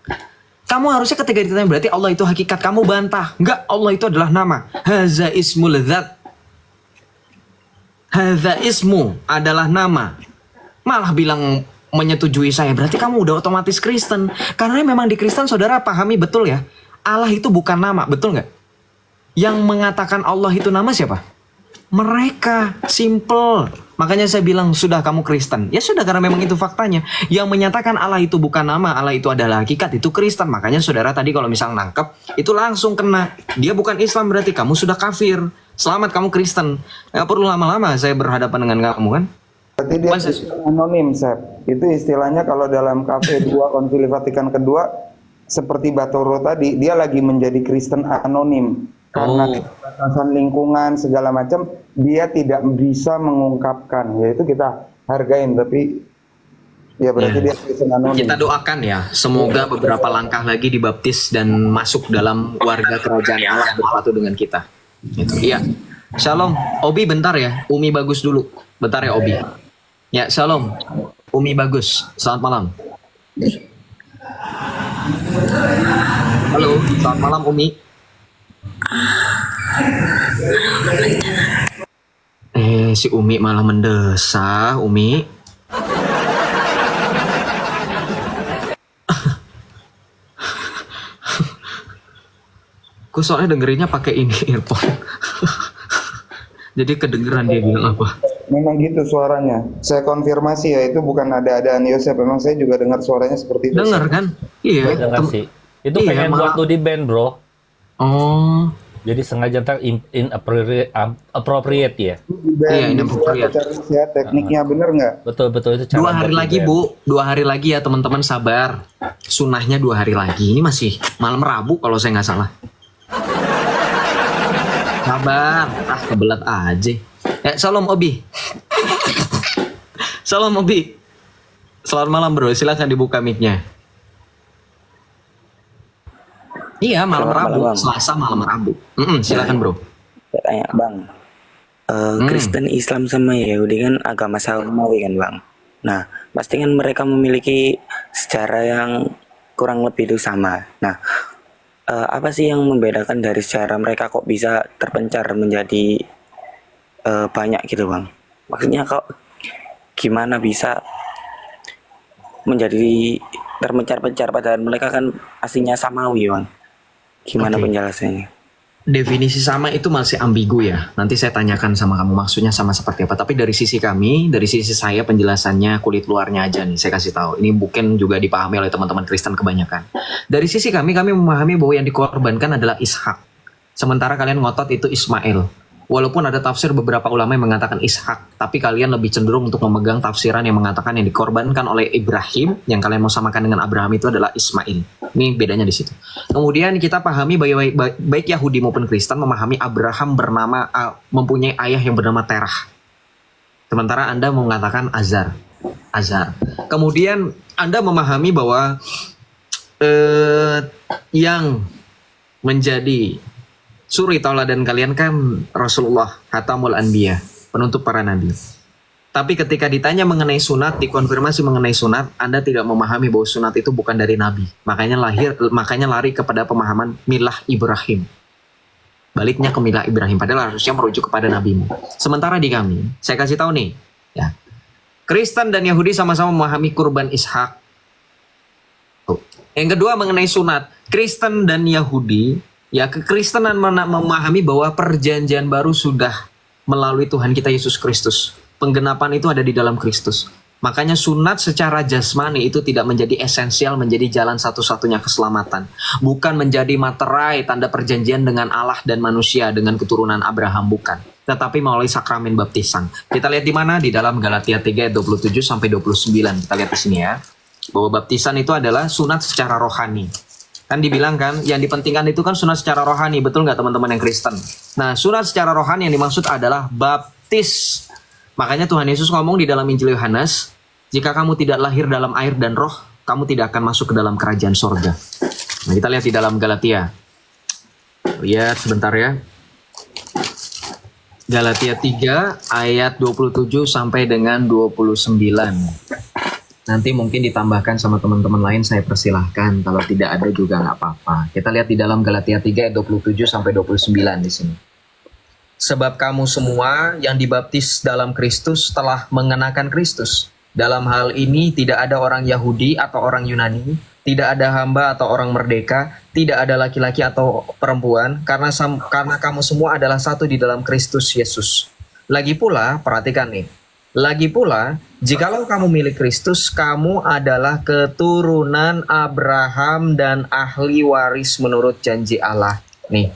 Kamu harusnya ketika ditanya berarti Allah itu hakikat, kamu bantah. Enggak, Allah itu adalah nama. Haza ismul zat. Hadza ismu adalah nama. Malah bilang menyetujui saya, berarti kamu udah otomatis Kristen. Karena memang di Kristen saudara pahami betul ya, Allah itu bukan nama, betul nggak? Yang mengatakan Allah itu nama siapa? Mereka simple. Makanya saya bilang sudah kamu Kristen. Ya sudah, karena memang itu faktanya. Yang menyatakan Allah itu bukan nama, Allah itu adalah hakikat, itu Kristen. Makanya saudara tadi kalau misal nangkep, itu langsung kena. Dia bukan Islam berarti kamu sudah kafir. Selamat kamu Kristen. Gak perlu lama-lama saya berhadapan dengan kamu kan. Berarti dia anonim, Sep. Itu istilahnya kalau dalam KV2 Konsili Vatikan kedua, seperti Batoro tadi, dia lagi menjadi Kristen anonim. Karena keterbatasan lingkungan segala macam, dia tidak bisa mengungkapkan. Ya itu kita hargain, tapi ya berarti dia Kristen anonim. Kita doakan ya, semoga beberapa langkah lagi dibaptis dan masuk dalam warga kerajaan Allah bersatu dengan kita. Gitu. Iya. Shalom, Obi bentar ya. Umi Bagus dulu. Bentar ya Obi. Ya, shalom. Umi Bagus. Selamat malam. Halo, selamat malam Umi. Si Umi malah mendesah, Umi. Aku soalnya dengerinnya pakai ini earphone. Jadi kedengeran dia bilang apa. Memang gitu suaranya. Saya konfirmasi ya, itu bukan ada-adaan Yosef. Memang saya juga dengar suaranya seperti itu. Dengar kan? Iya. Dengar sih. Itu iya, pengen buat lu di band, bro. Oh. Jadi sengaja ntar appropriate ya. Iya, ini appropriate. Ya, tekniknya bener nggak? Betul itu cara 2 hari buat lagi di band. Bu, 2 hari lagi ya teman-teman, sabar. Sunahnya 2 hari lagi. Ini masih malam Rabu kalau saya nggak salah. Sabar, kebelat aja. Salam Obi. Salam Obi. Selamat malam bro, silakan dibuka mic-nya. Iya, malam Selamat Rabu, malam. Selasa malam Rabu. Silakan bro. Saya tanya bang, Kristen, Islam sama Yahudi kan agama samawi kan bang. Nah, pasti kan mereka memiliki sejarah yang kurang lebih itu sama. Nah, apa sih yang membedakan dari sejarah mereka kok bisa terpencar menjadi banyak gitu bang? Maksudnya kok gimana bisa menjadi terpencar-pencar padahal mereka kan aslinya samawi bang? Gimana penjelasannya? Definisi sama itu masih ambigu ya. Nanti saya tanyakan sama kamu maksudnya sama seperti apa. Tapi dari sisi kami, dari sisi saya penjelasannya kulit luarnya aja nih. Saya kasih tahu. Ini mungkin juga dipahami oleh teman-teman Kristen kebanyakan. Dari sisi kami memahami bahwa yang dikorbankan adalah Ishak. Sementara kalian ngotot itu Ismail. Walaupun ada tafsir beberapa ulama yang mengatakan Ishak, tapi kalian lebih cenderung untuk memegang tafsiran yang mengatakan yang dikorbankan oleh Ibrahim, yang kalian mau samakan dengan Abraham itu adalah Ismail. Ini bedanya di situ. Kemudian kita pahami baik Yahudi maupun Kristen memahami Abraham mempunyai ayah yang bernama Terah. Sementara Anda mengatakan Azar. Kemudian Anda memahami bahwa yang menjadi suri tauladan kalian kan Rasulullah, Khatamul Anbiya, penutup para nabi. Tapi ketika ditanya mengenai sunat, dikonfirmasi mengenai sunat, Anda tidak memahami bahwa sunat itu bukan dari nabi. Makanya lari kepada pemahaman milah Ibrahim. Baliknya ke milah Ibrahim, padahal harusnya merujuk kepada nabimu. Sementara di kami, saya kasih tahu nih, ya. Kristen dan Yahudi sama-sama memahami kurban Ishak. Yang kedua mengenai sunat, Kristen dan Yahudi, ya, kekristenan memahami bahwa perjanjian baru sudah melalui Tuhan kita Yesus Kristus. Penggenapan itu ada di dalam Kristus. Makanya sunat secara jasmani itu tidak menjadi esensial menjadi jalan satu-satunya keselamatan. Bukan menjadi materai tanda perjanjian dengan Allah dan manusia dengan keturunan Abraham, bukan. Tetapi melalui sakramen baptisan. Kita lihat di mana? Di dalam Galatia 3 ayat 27 sampai 29. Kita lihat di sini ya. Bahwa baptisan itu adalah sunat secara rohani. Kan dibilang kan, yang dipentingkan itu kan sunat secara rohani, betul nggak teman-teman yang Kristen? Nah, sunat secara rohani yang dimaksud adalah baptis. Makanya Tuhan Yesus ngomong di dalam Injil Yohanes, jika kamu tidak lahir dalam air dan roh, kamu tidak akan masuk ke dalam kerajaan sorga. Nah, kita lihat di dalam Galatia. Lihat sebentar ya. Galatia 3 ayat 27 sampai dengan 29. Nanti mungkin ditambahkan sama teman-teman lain, saya persilahkan. Kalau tidak ada juga nggak apa-apa. Kita lihat di dalam Galatia 3 ayat 27 sampai 29 di sini. Sebab kamu semua yang dibaptis dalam Kristus telah mengenakan Kristus. Dalam hal ini tidak ada orang Yahudi atau orang Yunani, tidak ada hamba atau orang merdeka, tidak ada laki-laki atau perempuan, karena kamu semua adalah satu di dalam Kristus Yesus. Lagi pula, perhatikan nih. Lagi pula, jikalau kamu milik Kristus, kamu adalah keturunan Abraham dan ahli waris menurut janji Allah. Nih.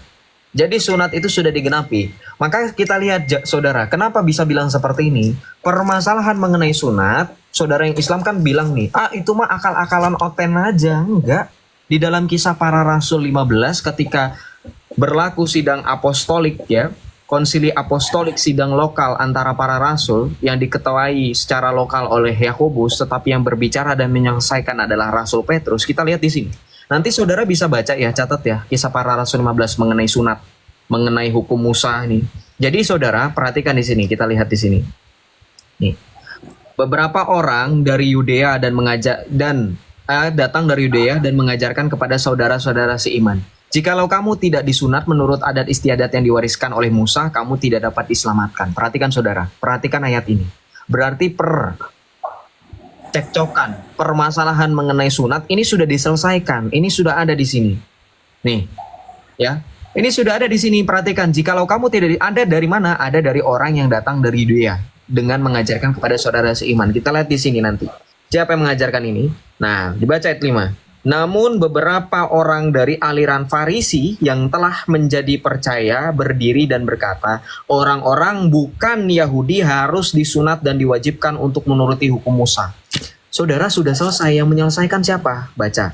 Jadi sunat itu sudah digenapi. Maka kita lihat saudara, kenapa bisa bilang seperti ini? Permasalahan mengenai sunat, saudara yang Islam kan bilang nih, itu mah akal-akalan oten aja. Enggak. Di dalam Kisah Para Rasul 15 ketika berlaku sidang apostolik ya, konsili apostolik, sidang lokal antara para rasul yang diketuai secara lokal oleh Yakobus, tetapi yang berbicara dan menyelesaikan adalah Rasul Petrus. Kita lihat di sini. Nanti saudara bisa baca ya, catat ya, Kisah Para Rasul 15 mengenai sunat, mengenai hukum Musa ini. Jadi saudara, perhatikan di sini, kita lihat di sini. Nih. Beberapa orang dari Yudea datang dari Yudea dan mengajarkan kepada saudara-saudara seiman. Jikalau kamu tidak disunat menurut adat istiadat yang diwariskan oleh Musa, kamu tidak dapat diselamatkan. Perhatikan saudara, perhatikan ayat ini. Berarti cekcokan, permasalahan mengenai sunat ini sudah diselesaikan. Ini sudah ada di sini. Nih, ya. Ini sudah ada di sini. Perhatikan, jikalau kamu tidak ada dari mana? Ada dari orang yang datang dari Yudea dengan mengajarkan kepada saudara seiman. Kita lihat di sini nanti. Siapa yang mengajarkan ini? Nah, dibaca ayat 5. Namun beberapa orang dari aliran Farisi yang telah menjadi percaya berdiri dan berkata, orang-orang bukan Yahudi harus disunat dan diwajibkan untuk menuruti hukum Musa. Saudara, sudah selesai. Yang menyelesaikan siapa? Baca.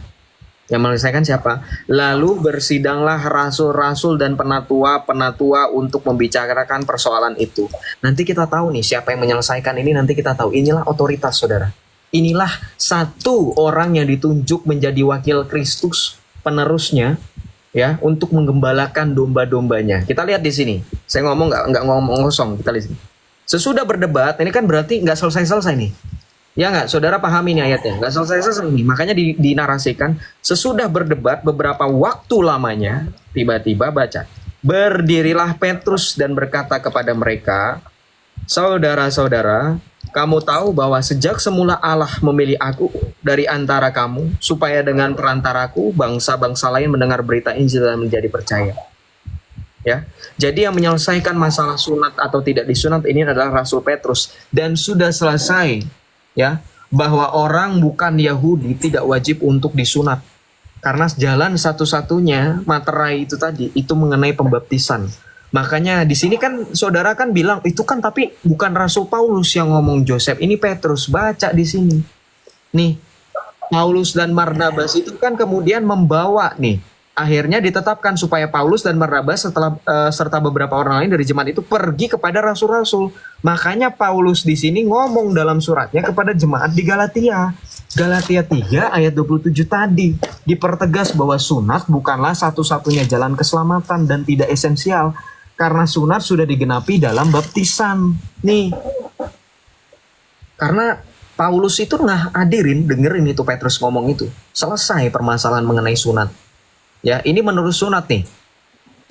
Yang menyelesaikan siapa? Lalu bersidanglah rasul-rasul dan penatua-penatua untuk membicarakan persoalan itu. Nanti kita tahu nih siapa yang menyelesaikan ini, nanti kita tahu. Inilah otoritas saudara. Inilah satu orang yang ditunjuk menjadi wakil Kristus, penerusnya, ya, untuk menggembalakan domba-dombanya. Kita lihat di sini. Saya ngomong nggak ngomong kosong. Kita lihat di sini. Sesudah berdebat, ini kan berarti nggak selesai-selesai nih. Ya nggak, saudara pahami nih ayatnya. Nggak selesai-selesai nih. Makanya dinarasikan, sesudah berdebat beberapa waktu lamanya, tiba-tiba baca. Berdirilah Petrus dan berkata kepada mereka, saudara-saudara, kamu tahu bahwa sejak semula Allah memilih aku dari antara kamu, supaya dengan perantaraku bangsa-bangsa lain mendengar berita Injil dan menjadi percaya. Ya, jadi yang menyelesaikan masalah sunat atau tidak disunat ini adalah Rasul Petrus, dan sudah selesai, ya, bahwa orang bukan Yahudi tidak wajib untuk disunat, karena jalan satu-satunya materai itu tadi itu mengenai pembaptisan. Makanya di sini kan saudara kan bilang itu kan tapi bukan Rasul Paulus yang ngomong Joseph, ini Petrus. Baca di sini. Nih, Paulus dan Barnabas itu kan kemudian membawa nih. Akhirnya ditetapkan supaya Paulus dan Barnabas serta beberapa orang lain dari jemaat itu pergi kepada rasul-rasul. Makanya Paulus di sini ngomong dalam suratnya kepada jemaat di Galatia. Galatia 3 ayat 27 tadi dipertegas bahwa sunat bukanlah satu-satunya jalan keselamatan dan tidak esensial. Karena sunat sudah digenapi dalam baptisan. Nih. Karena Paulus itu hadirin, dengerin itu Petrus ngomong itu. Selesai permasalahan mengenai sunat. Ya, ini menurut sunat nih.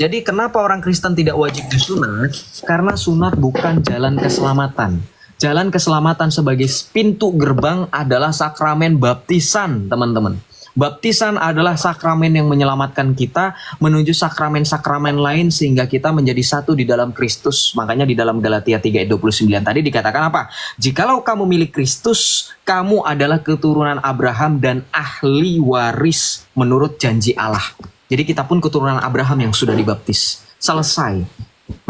Jadi kenapa orang Kristen tidak wajib disunat? Karena sunat bukan jalan keselamatan. Jalan keselamatan sebagai pintu gerbang adalah sakramen baptisan, teman-teman. Baptisan adalah sakramen yang menyelamatkan kita menuju sakramen-sakramen lain sehingga kita menjadi satu di dalam Kristus. Makanya di dalam Galatia 3 ayat 29 tadi dikatakan apa? Jikalau kamu milik Kristus, kamu adalah keturunan Abraham dan ahli waris menurut janji Allah. Jadi kita pun keturunan Abraham yang sudah dibaptis. Selesai.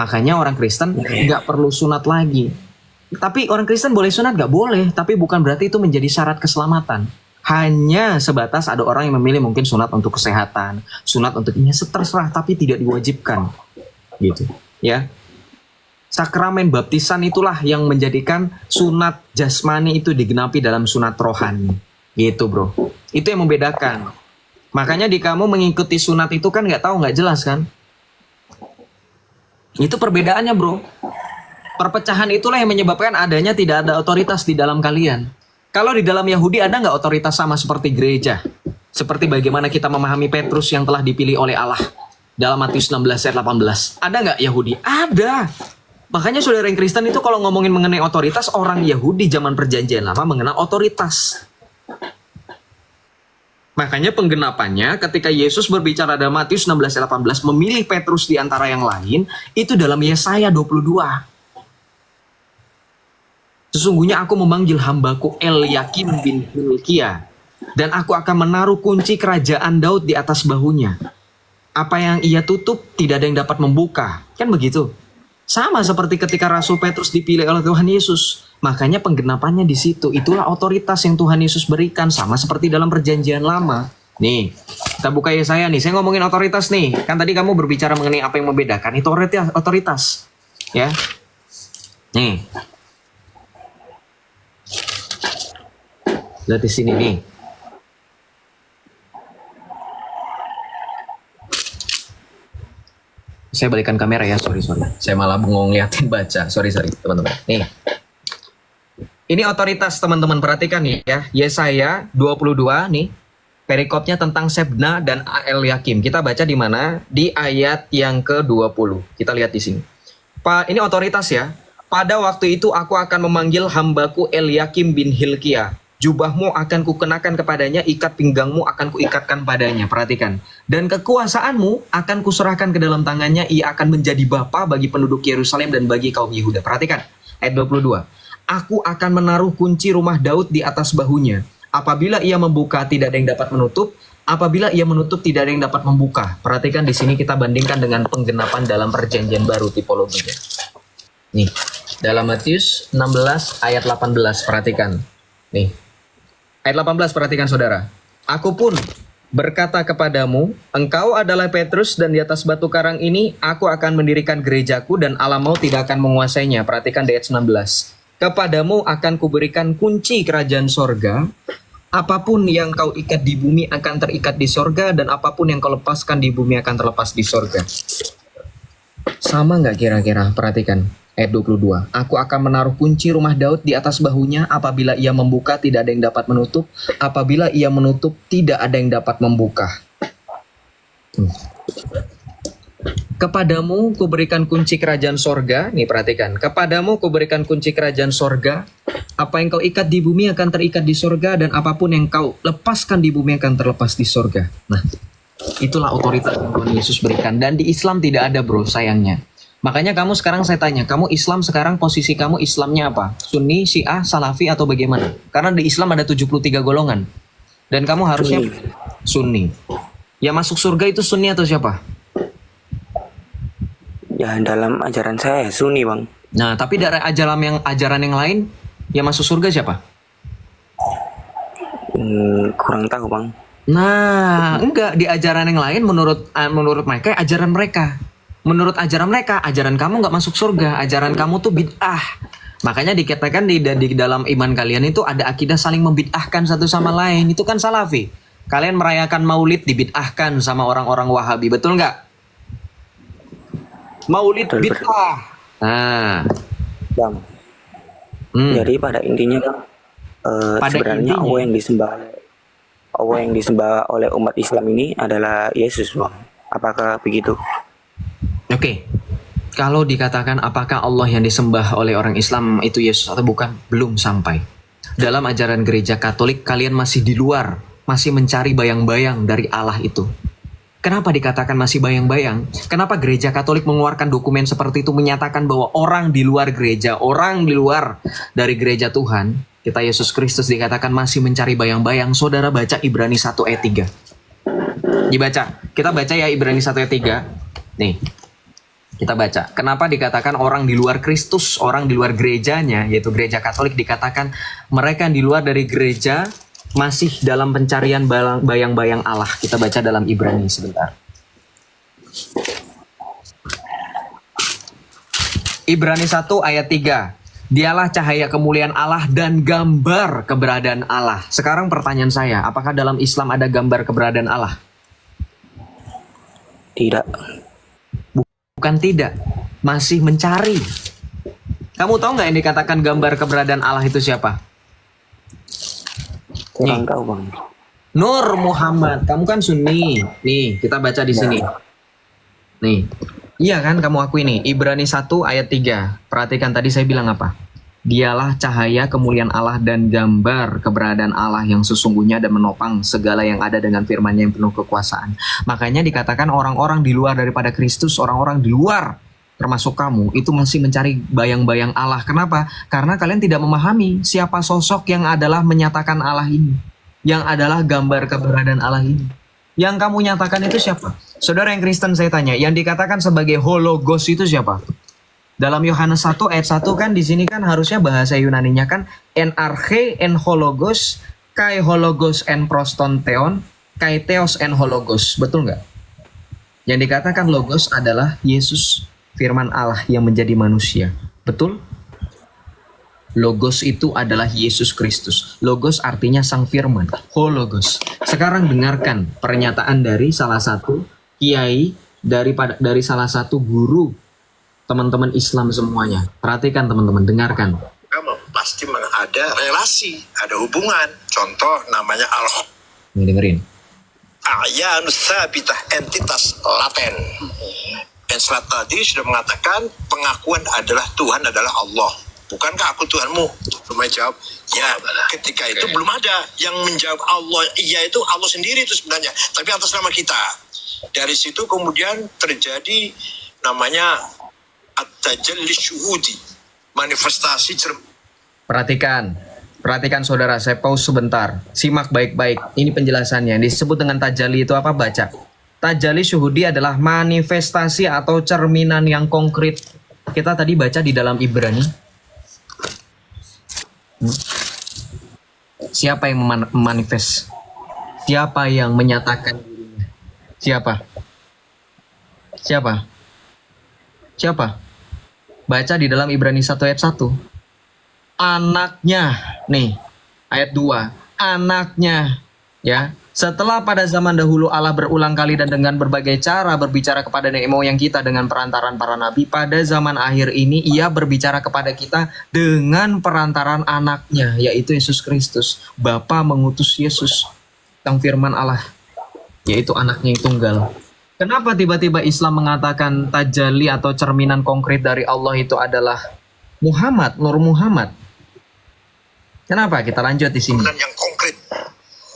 Makanya orang Kristen nggak perlu sunat lagi. Tapi orang Kristen boleh sunat nggak? Boleh. Tapi bukan berarti itu menjadi syarat keselamatan. Hanya sebatas ada orang yang memilih mungkin sunat untuk kesehatan, sunat untuk ini terserah, tapi tidak diwajibkan, gitu, ya. Sakramen baptisan itulah yang menjadikan sunat jasmani itu digenapi dalam sunat rohani, gitu bro. Itu yang membedakan. Makanya di kamu mengikuti sunat itu kan nggak tahu, nggak jelas kan? Itu perbedaannya bro. Perpecahan itulah yang menyebabkan adanya tidak ada otoritas di dalam kalian. Kalau di dalam Yahudi ada nggak otoritas sama seperti gereja? Seperti bagaimana kita memahami Petrus yang telah dipilih oleh Allah dalam Matius 16 ayat 18. Ada nggak Yahudi? Ada. Makanya saudara yang Kristen itu kalau ngomongin mengenai otoritas, orang Yahudi zaman perjanjian lama mengenal otoritas. Makanya penggenapannya ketika Yesus berbicara dalam Matius 16 ayat 18 memilih Petrus di antara yang lain, itu dalam Yesaya 22. Sesungguhnya aku memanggil hambaku Elyakim bin Hilkia, dan aku akan menaruh kunci kerajaan Daud di atas bahunya. Apa yang ia tutup tidak ada yang dapat membuka. Kan begitu. Sama seperti ketika Rasul Petrus dipilih oleh Tuhan Yesus. Makanya penggenapannya di situ. Itulah otoritas yang Tuhan Yesus berikan, sama seperti dalam perjanjian lama. Nih, kita buka Yesaya nih. Saya ngomongin otoritas nih. Kan tadi kamu berbicara mengenai apa yang membedakan. Itu otoritas. Ya. Nih. Lihat di sini nih. Saya balikan kamera ya, sorry. Saya malah bengong liatin baca. Sorry teman-teman. Nih. Ini otoritas teman-teman, perhatikan nih ya. Yesaya 22 nih. Perikopnya tentang Sebna dan Elyakim. Kita baca di mana? Di ayat yang ke-20. Kita lihat di sini. Ini otoritas ya. Pada waktu itu aku akan memanggil hambaku Elyakim bin Hilkia. Jubahmu akan kukenakan kepadanya, ikat pinggangmu akan kuikatkan padanya. Perhatikan. Dan kekuasaanmu akan kuserahkan ke dalam tangannya, ia akan menjadi bapa bagi penduduk Yerusalem dan bagi kaum Yehuda. Perhatikan, ayat 22. Aku akan menaruh kunci rumah Daud di atas bahunya. Apabila ia membuka, tidak ada yang dapat menutup. Apabila ia menutup, tidak ada yang dapat membuka. Perhatikan di sini kita bandingkan dengan penggenapan dalam perjanjian baru tipologinya. Nih, dalam Matius 16 ayat 18, perhatikan. Nih, ayat 18, perhatikan saudara. Aku pun berkata kepadamu, engkau adalah Petrus, dan di atas batu karang ini aku akan mendirikan gerejaku, dan alam maut tidak akan menguasainya. Perhatikan di ayat 19. Kepadamu akan kuberikan kunci kerajaan sorga. Apapun yang kau ikat di bumi akan terikat di sorga, dan apapun yang kau lepaskan di bumi akan terlepas di sorga. Sama nggak kira-kira? Perhatikan ayat 22. Aku akan menaruh kunci rumah Daud di atas bahunya. Apabila ia membuka, tidak ada yang dapat menutup. Apabila ia menutup, tidak ada yang dapat membuka. Kepadamu kuberikan kunci kerajaan sorga. Nih perhatikan. Kepadamu kuberikan kunci kerajaan sorga. Apa yang kau ikat di bumi akan terikat di sorga, dan apapun yang kau lepaskan di bumi akan terlepas di sorga. Nah, itulah otoritas yang Tuhan Yesus berikan. Dan di Islam tidak ada, bro, sayangnya. Makanya kamu sekarang, saya tanya, kamu Islam sekarang posisi kamu Islamnya apa? Sunni, Syiah, Salafi, atau bagaimana? Karena di Islam ada 73 golongan. Dan kamu harusnya Sunni. Yang masuk surga itu Sunni atau siapa? Ya dalam ajaran saya Sunni, Bang. Nah, tapi dari ajaran yang lain, yang masuk surga siapa? Kurang tahu, Bang. Nah, enggak, di ajaran yang lain menurut mereka ajaran mereka. Menurut ajaran mereka, ajaran kamu nggak masuk surga, ajaran kamu tuh bid'ah. Makanya dikatakan di dalam iman kalian itu ada akidah saling membid'ahkan satu sama lain. Itu kan Salafi. Kalian merayakan Maulid dibid'ahkan sama orang-orang Wahabi, betul nggak? Maulid bid'ah. Nah, Bang. Jadi pada intinya, Bang, sebenarnya intinya, Allah yang disembah oleh umat Islam ini adalah Yesus, Bang. Apakah begitu? Oke. Kalau dikatakan apakah Allah yang disembah oleh orang Islam itu Yesus atau bukan, belum sampai. Dalam ajaran gereja Katolik, kalian masih di luar, masih mencari bayang-bayang dari Allah itu. Kenapa dikatakan masih bayang-bayang? Kenapa gereja Katolik mengeluarkan dokumen seperti itu, menyatakan bahwa orang di luar gereja, orang di luar dari gereja Tuhan, kita Yesus Kristus, dikatakan masih mencari bayang-bayang? Saudara baca Ibrani 1 ayat 3. Dibaca. Kita baca ya Ibrani 1 ayat 3. Nih. Kita baca. Kenapa dikatakan orang di luar Kristus, orang di luar gerejanya, yaitu gereja Katolik, dikatakan mereka yang di luar dari gereja masih dalam pencarian bayang-bayang Allah. Kita baca dalam Ibrani sebentar. Ibrani 1 ayat 3. Dialah cahaya kemuliaan Allah dan gambar keberadaan Allah. Sekarang pertanyaan saya, apakah dalam Islam ada gambar keberadaan Allah? Tidak. Bukan tidak, masih mencari. Kamu tahu nggak yang dikatakan gambar keberadaan Allah itu siapa? Kurang tahu, Bang. Nur Muhammad. Kamu kan Sunni. Nih, kita baca di sini. Nih. Iya kan, kamu akui nih. Ibrani 1 ayat 3. Perhatikan tadi saya bilang apa? Dialah cahaya kemuliaan Allah dan gambar keberadaan Allah yang sesungguhnya dan menopang segala yang ada dengan firman-Nya yang penuh kekuasaan. Makanya dikatakan orang-orang di luar daripada Kristus, orang-orang di luar termasuk kamu, itu masih mencari bayang-bayang Allah. Kenapa? Karena kalian tidak memahami siapa sosok yang adalah menyatakan Allah ini, yang adalah gambar keberadaan Allah ini. Yang kamu nyatakan itu siapa? Saudara yang Kristen, saya tanya, yang dikatakan sebagai hologos itu siapa? Dalam Yohanes 1 ayat 1 kan di sini kan harusnya bahasa Yunaninya kan en arche en hologos, kai hologos en prostonteon, kai theos en hologos. Betul nggak? Yang dikatakan logos adalah Yesus, firman Allah yang menjadi manusia. Betul? Logos itu adalah Yesus Kristus. Logos artinya sang firman. Hologos. Sekarang dengarkan pernyataan dari salah satu kiai, dari salah satu guru teman-teman Islam semuanya. Perhatikan teman-teman, dengarkan. Pasti ada relasi, ada hubungan. Contoh namanya Nih, dengerin. Ayanus sabitah, entitas laten. Enslat tadi sudah mengatakan pengakuan adalah Tuhan adalah Allah. Bukankah aku Tuhanmu? Rumah jawab, ya. Ketika itu belum ada yang menjawab Allah. Iya, itu Allah sendiri itu sebenarnya. Tapi atas nama kita. Dari situ kemudian terjadi namanya at-tajalli syuhudi, manifestasi Perhatikan saudara, saya pause sebentar. Simak baik-baik. Ini penjelasannya. Disebut dengan tajalli itu apa? Baca. Tajalli syuhudi adalah manifestasi atau cerminan yang konkret. Kita tadi baca di dalam Ibrani. Siapa yang memanifest? Siapa yang menyatakan dirinya? Siapa? Baca di dalam Ibrani 1 ayat 1. Anaknya, nih, ayat 2. Anaknya, ya. Setelah pada zaman dahulu Allah berulang kali dan dengan berbagai cara berbicara kepada nenek moyang kita dengan perantaran para nabi, pada zaman akhir ini ia berbicara kepada kita dengan perantaran anaknya, yaitu Yesus Kristus. Bapa mengutus Yesus, sang firman Allah, yaitu anaknya yang tunggal. Kenapa tiba-tiba Islam mengatakan tajalli atau cerminan konkret dari Allah itu adalah Muhammad, Nur Muhammad? Kenapa? Kita lanjut di sini. yang konkret.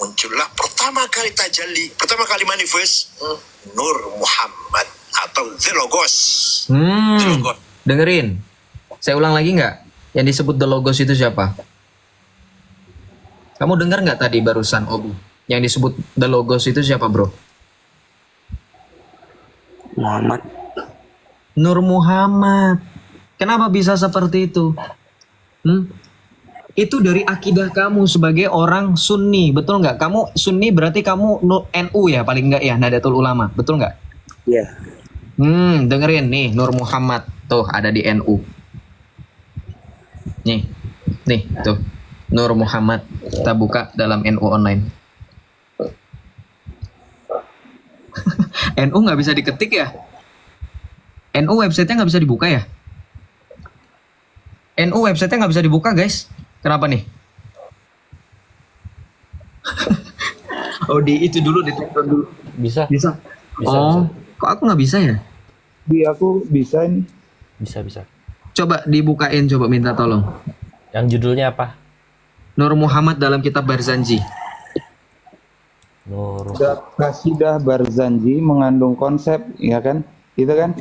Muncullah pertama kali tajalli, pertama kali manifest Nur Muhammad atau The Logos. The Logos. Dengerin. Saya ulang lagi nggak? Yang disebut The Logos itu siapa? Kamu dengar nggak tadi barusan, Obi? Yang disebut The Logos itu siapa, bro? Muhammad. Nur Muhammad. Kenapa bisa seperti itu? Itu dari akidah kamu sebagai orang Sunni, betul nggak? Kamu Sunni berarti kamu NU ya, paling nggak ya, Nahdlatul Ulama, betul nggak? Iya. Dengerin nih, Nur Muhammad tuh ada di NU. Nih, tuh Nur Muhammad. Kita buka dalam NU online. NU nggak bisa diketik ya? NU websitenya nggak bisa dibuka ya? NU websitenya nggak bisa dibuka, guys. Kenapa nih? Di itu dulu, ditekan dulu. Bisa. Kok aku nggak bisa ya? Di aku bisa nih. Bisa. Coba dibukain, coba minta tolong. Yang judulnya apa? Nur Muhammad dalam kitab Barzanji. Nur. Kasidah Barzanji mengandung konsep, ya kan? Itu kan?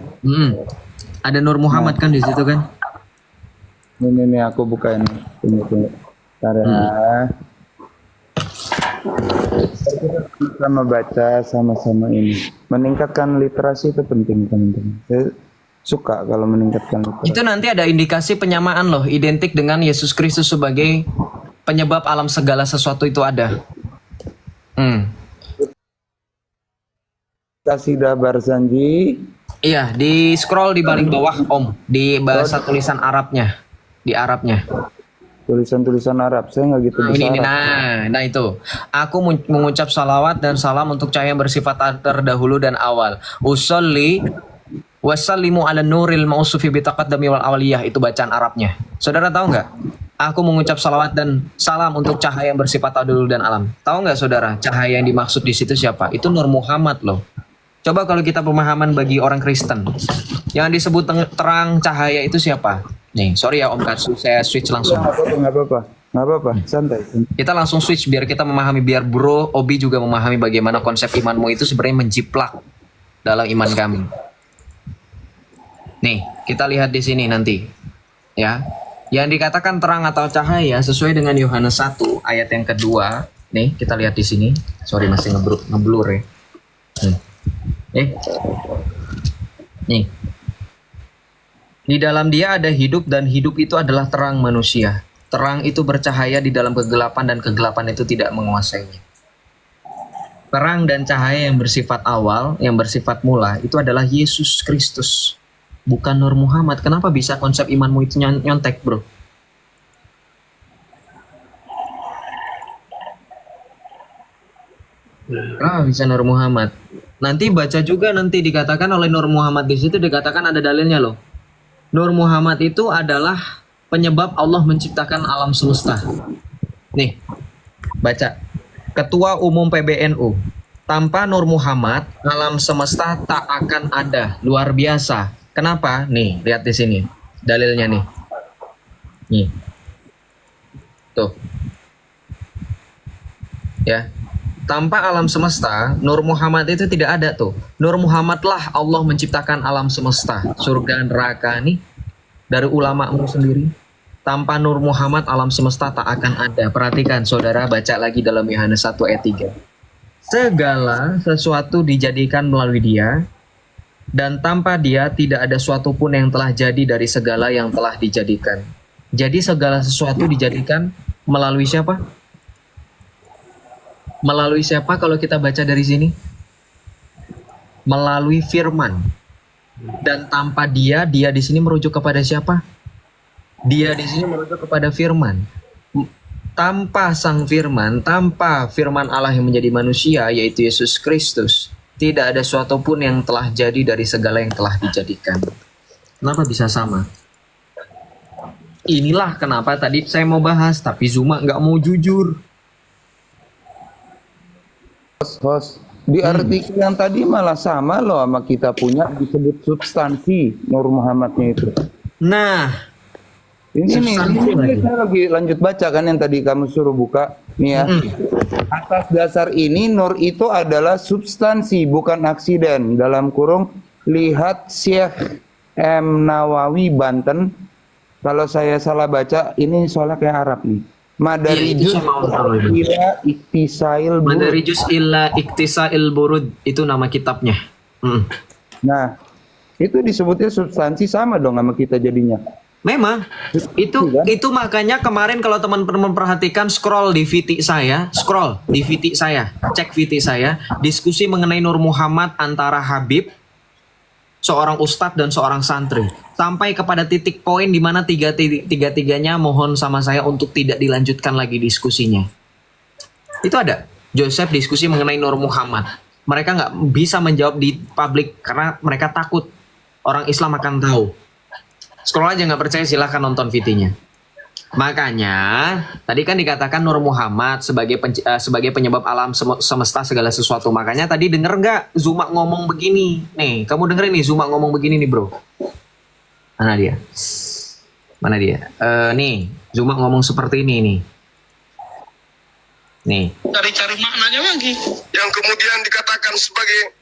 Ada Nur Muhammad kan di situ kan? Ini aku bukain. Tunggu. Bentar ya. Kita membaca sama-sama ini. Meningkatkan literasi itu penting, teman-teman. Saya suka kalau meningkatkan literasi. Itu nanti ada indikasi penyamaan loh, identik dengan Yesus Kristus sebagai penyebab alam segala sesuatu itu ada. Kasidah Barzanji. Iya, di scroll di paling bawah, Om, di bahasa tulisan Arabnya. Di Arabnya. Tulisan-tulisan Arab, saya nggak gitu bisa Ini, Arab. nah itu. Aku mengucap salawat dan salam untuk cahaya yang bersifat terdahulu dan awal. Usolli wasallimu ala nuril mausufi bitaqaddami wal awaliyah. Itu bacaan Arabnya. Saudara tahu nggak? Aku mengucap salawat dan salam untuk cahaya yang bersifat terdahulu dan alam. Tahu nggak saudara? Cahaya yang dimaksud di situ siapa? Itu Nur Muhammad loh. Coba kalau kita pemahaman bagi orang Kristen. Yang disebut terang cahaya itu siapa? Nih, sorry ya Om Katsu, saya switch langsung. Nggak apa-apa, santai. Kita langsung switch biar kita memahami, biar Bro Obi juga memahami bagaimana konsep imanmu itu sebenarnya menjiplak dalam iman kami. Nih, Kita lihat di sini nanti. Ya. Yang dikatakan terang atau cahaya sesuai dengan Yohanes 1 ayat yang kedua. Nih, kita lihat di sini. Sorry masih ngeblur ya. Nih. Di dalam Dia ada hidup dan hidup itu adalah terang manusia. Terang itu bercahaya di dalam kegelapan dan kegelapan itu tidak menguasainya. Terang dan cahaya yang bersifat awal, yang bersifat mula itu adalah Yesus Kristus. Bukan Nur Muhammad. Kenapa bisa konsep imanmu itu nyontek, bro? Bisa Nur Muhammad. Nanti baca juga, nanti dikatakan oleh Nur Muhammad di situ dikatakan ada dalilnya loh. Nur Muhammad itu adalah penyebab Allah menciptakan alam semesta. Nih, baca. Ketua Umum PBNU. Tanpa Nur Muhammad, alam semesta tak akan ada. Luar biasa. Kenapa? Nih, lihat di sini. Dalilnya nih. Nih. Tuh. Ya. Tanpa alam semesta, Nur Muhammad itu tidak ada tuh. Nur Muhammadlah Allah menciptakan alam semesta. Surga neraka nih. Dari ulama-mu sendiri. Tanpa Nur Muhammad, alam semesta tak akan ada. Perhatikan, saudara, baca lagi dalam Yohanes 1 ayat 3. Segala sesuatu dijadikan melalui Dia, dan tanpa Dia tidak ada suatu pun yang telah jadi dari segala yang telah dijadikan. Jadi segala sesuatu dijadikan melalui siapa? Melalui siapa kalau kita baca dari sini? Melalui firman. Dan tanpa Dia di sini merujuk kepada siapa? Dia di sini merujuk kepada firman. Tanpa sang firman, tanpa firman Allah yang menjadi manusia, yaitu Yesus Kristus, tidak ada suatu pun yang telah jadi dari segala yang telah dijadikan. Kenapa bisa sama? Inilah kenapa tadi saya mau bahas, tapi Zuma nggak mau jujur. Host, di artikel yang tadi malah sama loh sama kita punya, disebut substansi Nur Muhammadnya itu. Nah, ini saya lagi lanjut baca kan yang tadi kamu suruh buka nih ya. Atas dasar ini Nur itu adalah substansi bukan aksiden. Dalam kurung lihat Syekh M. Nawawi Banten. Kalau saya salah baca ini soalnya kayak Arab nih. Madarijus ila iktisail burud. Madarijus ila iktisail burud itu nama kitabnya. Nah, itu disebutnya substansi sama dong sama kita jadinya. Memang itu makanya kemarin kalau teman-teman perhatikan scroll di VT saya, cek VT saya, diskusi mengenai Nur Muhammad antara Habib, seorang ustadz dan seorang santri, sampai kepada titik poin di mana tiga-tiganya mohon sama saya untuk tidak dilanjutkan lagi diskusinya. Itu ada Joseph diskusi mengenai Nur Muhammad. Mereka nggak bisa menjawab di publik karena mereka takut orang Islam akan tahu. Scroll aja, nggak percaya silahkan nonton VT-nya. Makanya tadi kan dikatakan Nur Muhammad sebagai penyebab alam semesta segala sesuatu. Makanya tadi denger nggak Zuma ngomong begini? Nih, kamu dengerin nih Zuma ngomong begini nih bro. Mana dia? Nih, Zuma ngomong seperti ini nih. Nih. Cari maknanya lagi. Yang kemudian dikatakan sebagai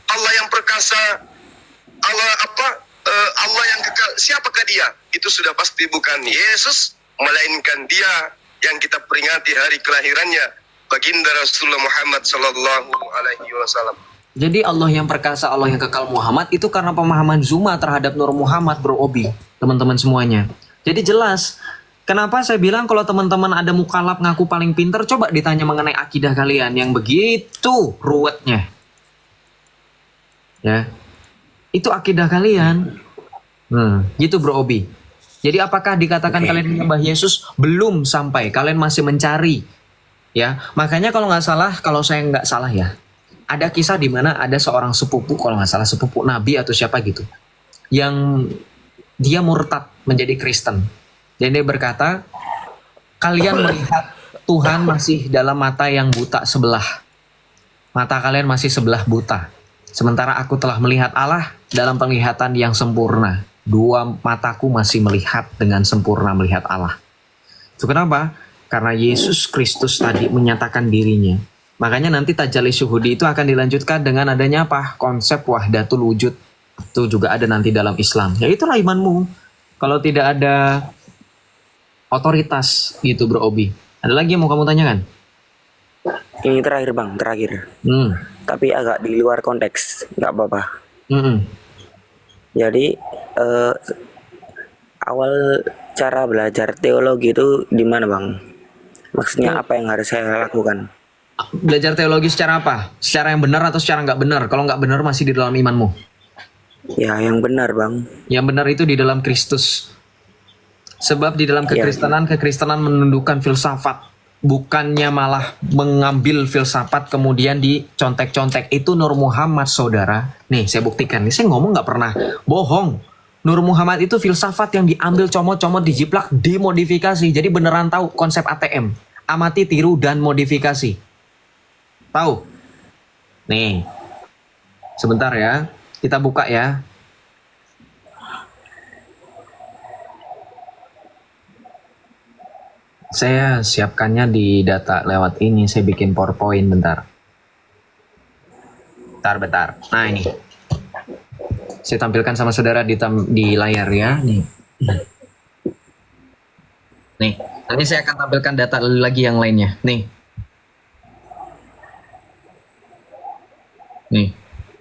Allah yang perkasa, Allah yang kekal. Siapakah Dia? Itu sudah pasti bukan Yesus, melainkan Dia yang kita peringati hari kelahirannya, baginda Rasulullah Muhammad sallallahu alaihi wasallam. Jadi Allah yang perkasa, Allah yang kekal Muhammad itu karena pemahaman Zuma terhadap Nur Muhammad, bro Obi, teman-teman semuanya. Jadi jelas. Kenapa saya bilang kalau teman-teman ada mukalaf ngaku paling pinter, coba ditanya mengenai akidah kalian yang begitu ruwetnya. Ya. Itu akidah kalian. Gitu bro Obi. Jadi apakah dikatakan kalian menyembah Yesus? Belum sampai. Kalian masih mencari. Ya, makanya kalau saya nggak salah ya, ada kisah di mana ada seorang sepupu, kalau nggak salah sepupu Nabi atau siapa gitu, yang dia murtad menjadi Kristen. Dan dia berkata, kalian melihat Tuhan masih dalam mata yang buta sebelah. Mata kalian masih sebelah buta. Sementara aku telah melihat Allah dalam penglihatan yang sempurna. Dua mataku masih melihat dengan sempurna melihat Allah. Itu kenapa? Karena Yesus Kristus tadi menyatakan dirinya. Makanya nanti tajalli syuhudi itu akan dilanjutkan dengan adanya apa? Konsep wahdatul wujud. Itu juga ada nanti dalam Islam. Ya itulah imanmu. Kalau tidak ada otoritas gitu Bro Obi. Ada lagi yang mau kamu tanyakan? Ini terakhir bang, terakhir. Tapi agak di luar konteks, nggak apa-apa. Jadi awal cara belajar teologi itu di mana bang? Maksudnya apa yang harus saya lakukan? Belajar teologi secara apa? Secara yang benar atau secara nggak benar? Kalau nggak benar masih di dalam imanmu. Ya yang benar bang. Yang benar itu di dalam Kristus. Sebab di dalam kekristenan menundukkan filsafat. Bukannya malah mengambil filsafat kemudian dicontek-contek. Itu Nur Muhammad saudara. Nih saya buktikan. Nih saya ngomong nggak pernah bohong. Nur Muhammad itu filsafat yang diambil comot-comot, dijiplak, dimodifikasi. Jadi beneran tahu konsep ATM. Amati, tiru, dan modifikasi. Tahu? Nih. Sebentar ya. Kita buka ya. Saya siapkannya di data lewat ini. Saya bikin PowerPoint bentar. Bentar. Nah ini. Saya tampilkan sama saudara di layar ya. Nih. Nanti saya akan tampilkan data lagi yang lainnya. Nih.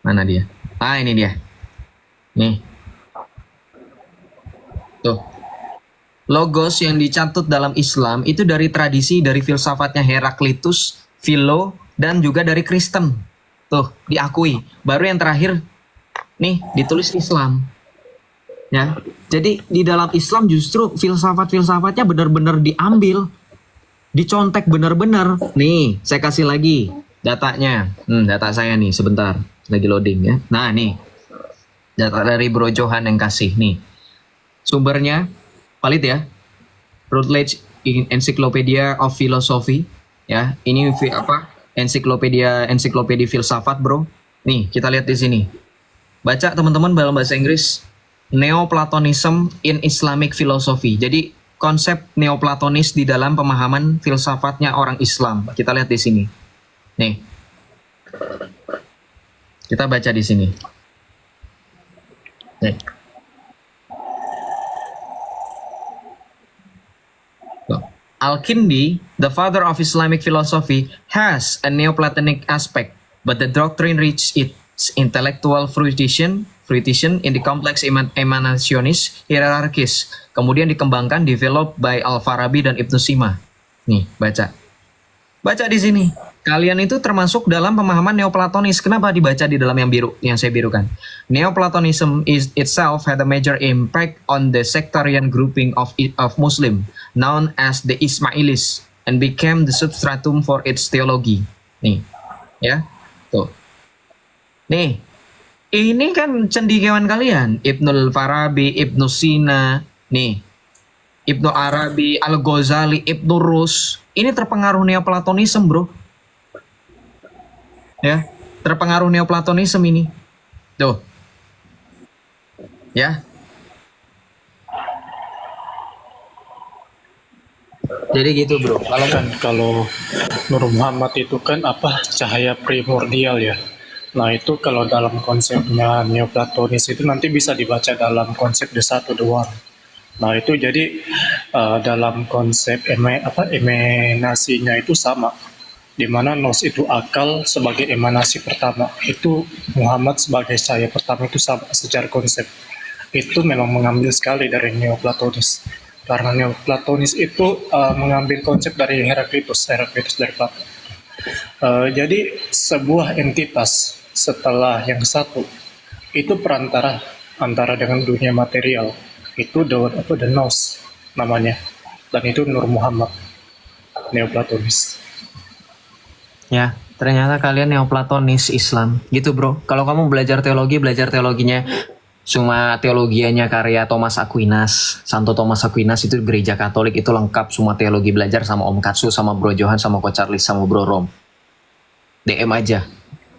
Mana dia? Ini dia. Nih. Tuh. Logos yang dicatut dalam Islam itu dari tradisi, dari filsafatnya Heraklitus, Philo, dan juga dari Kristen. Tuh, diakui. Baru yang terakhir, nih, ditulis Islam. Ya, jadi di dalam Islam justru filsafat-filsafatnya benar-benar diambil, dicontek benar-benar. Nih, saya kasih lagi datanya. Data saya nih, sebentar. Lagi loading ya. Nah, nih. Data dari Bro Johan yang kasih nih. Sumbernya valid ya. Routledge Encyclopedia of Philosophy ya. Ini ensiklopedia filsafat, Bro. Nih, kita lihat di sini. Baca teman-teman dalam bahasa Inggris. Neoplatonism in Islamic Philosophy. Jadi konsep neoplatonis di dalam pemahaman filsafatnya orang Islam. Kita lihat di sini. Nih. Kita baca di sini. Nih. Al-Kindi, the father of Islamic philosophy, has a Neoplatonic aspect, but the doctrine reached its intellectual fruition in the complex emanationist hierarchies. Kemudian dikembangkan, developed by Al-Farabi dan Ibnu Sina. Nih, baca. Baca di sini. Kalian itu termasuk dalam pemahaman Neoplatonis. Kenapa dibaca di dalam yang biru, yang saya birukan? Neoplatonism itself had a major impact on the sectarian grouping of Muslim, known as the Ismailis, and became the substratum for its theology. Nih, ya, tuh. Nih, ini kan cendekiawan kalian. Ibnul Farabi, Ibnu Sina, nih, Ibnu Arabi, Al-Ghazali, Ibnu Rus. Ini terpengaruh Neoplatonism, bro. Ya, terpengaruh Neoplatonism ini. Tuh. Ya. Jadi gitu, bro. Kalau Nur Muhammad itu kan cahaya primordial ya. Nah, itu kalau dalam konsepnya Neoplatonis itu nanti bisa dibaca dalam konsep the satu the one. Nah, itu jadi dalam konsep emanasinya itu sama. Di mana nos itu akal sebagai emanasi pertama, itu Muhammad sebagai cahaya pertama itu sama secara konsep. Itu memang mengambil sekali dari Neoplatonis, karena Neoplatonis itu mengambil konsep dari Heraklitus dari Plato. Jadi sebuah entitas setelah yang satu itu perantara antara dengan dunia material, itu the nous namanya, dan itu Nur Muhammad Neoplatonis. Ya, ternyata kalian Neoplatonis Islam. Gitu, bro. Kalau kamu belajar teologinya cuma teologianya karya Thomas Aquinas, Santo Thomas Aquinas, itu gereja Katolik, itu lengkap semua teologi belajar sama Om Katsu, sama Bro Johan, sama Coach Charles, sama Bro Rom. DM aja.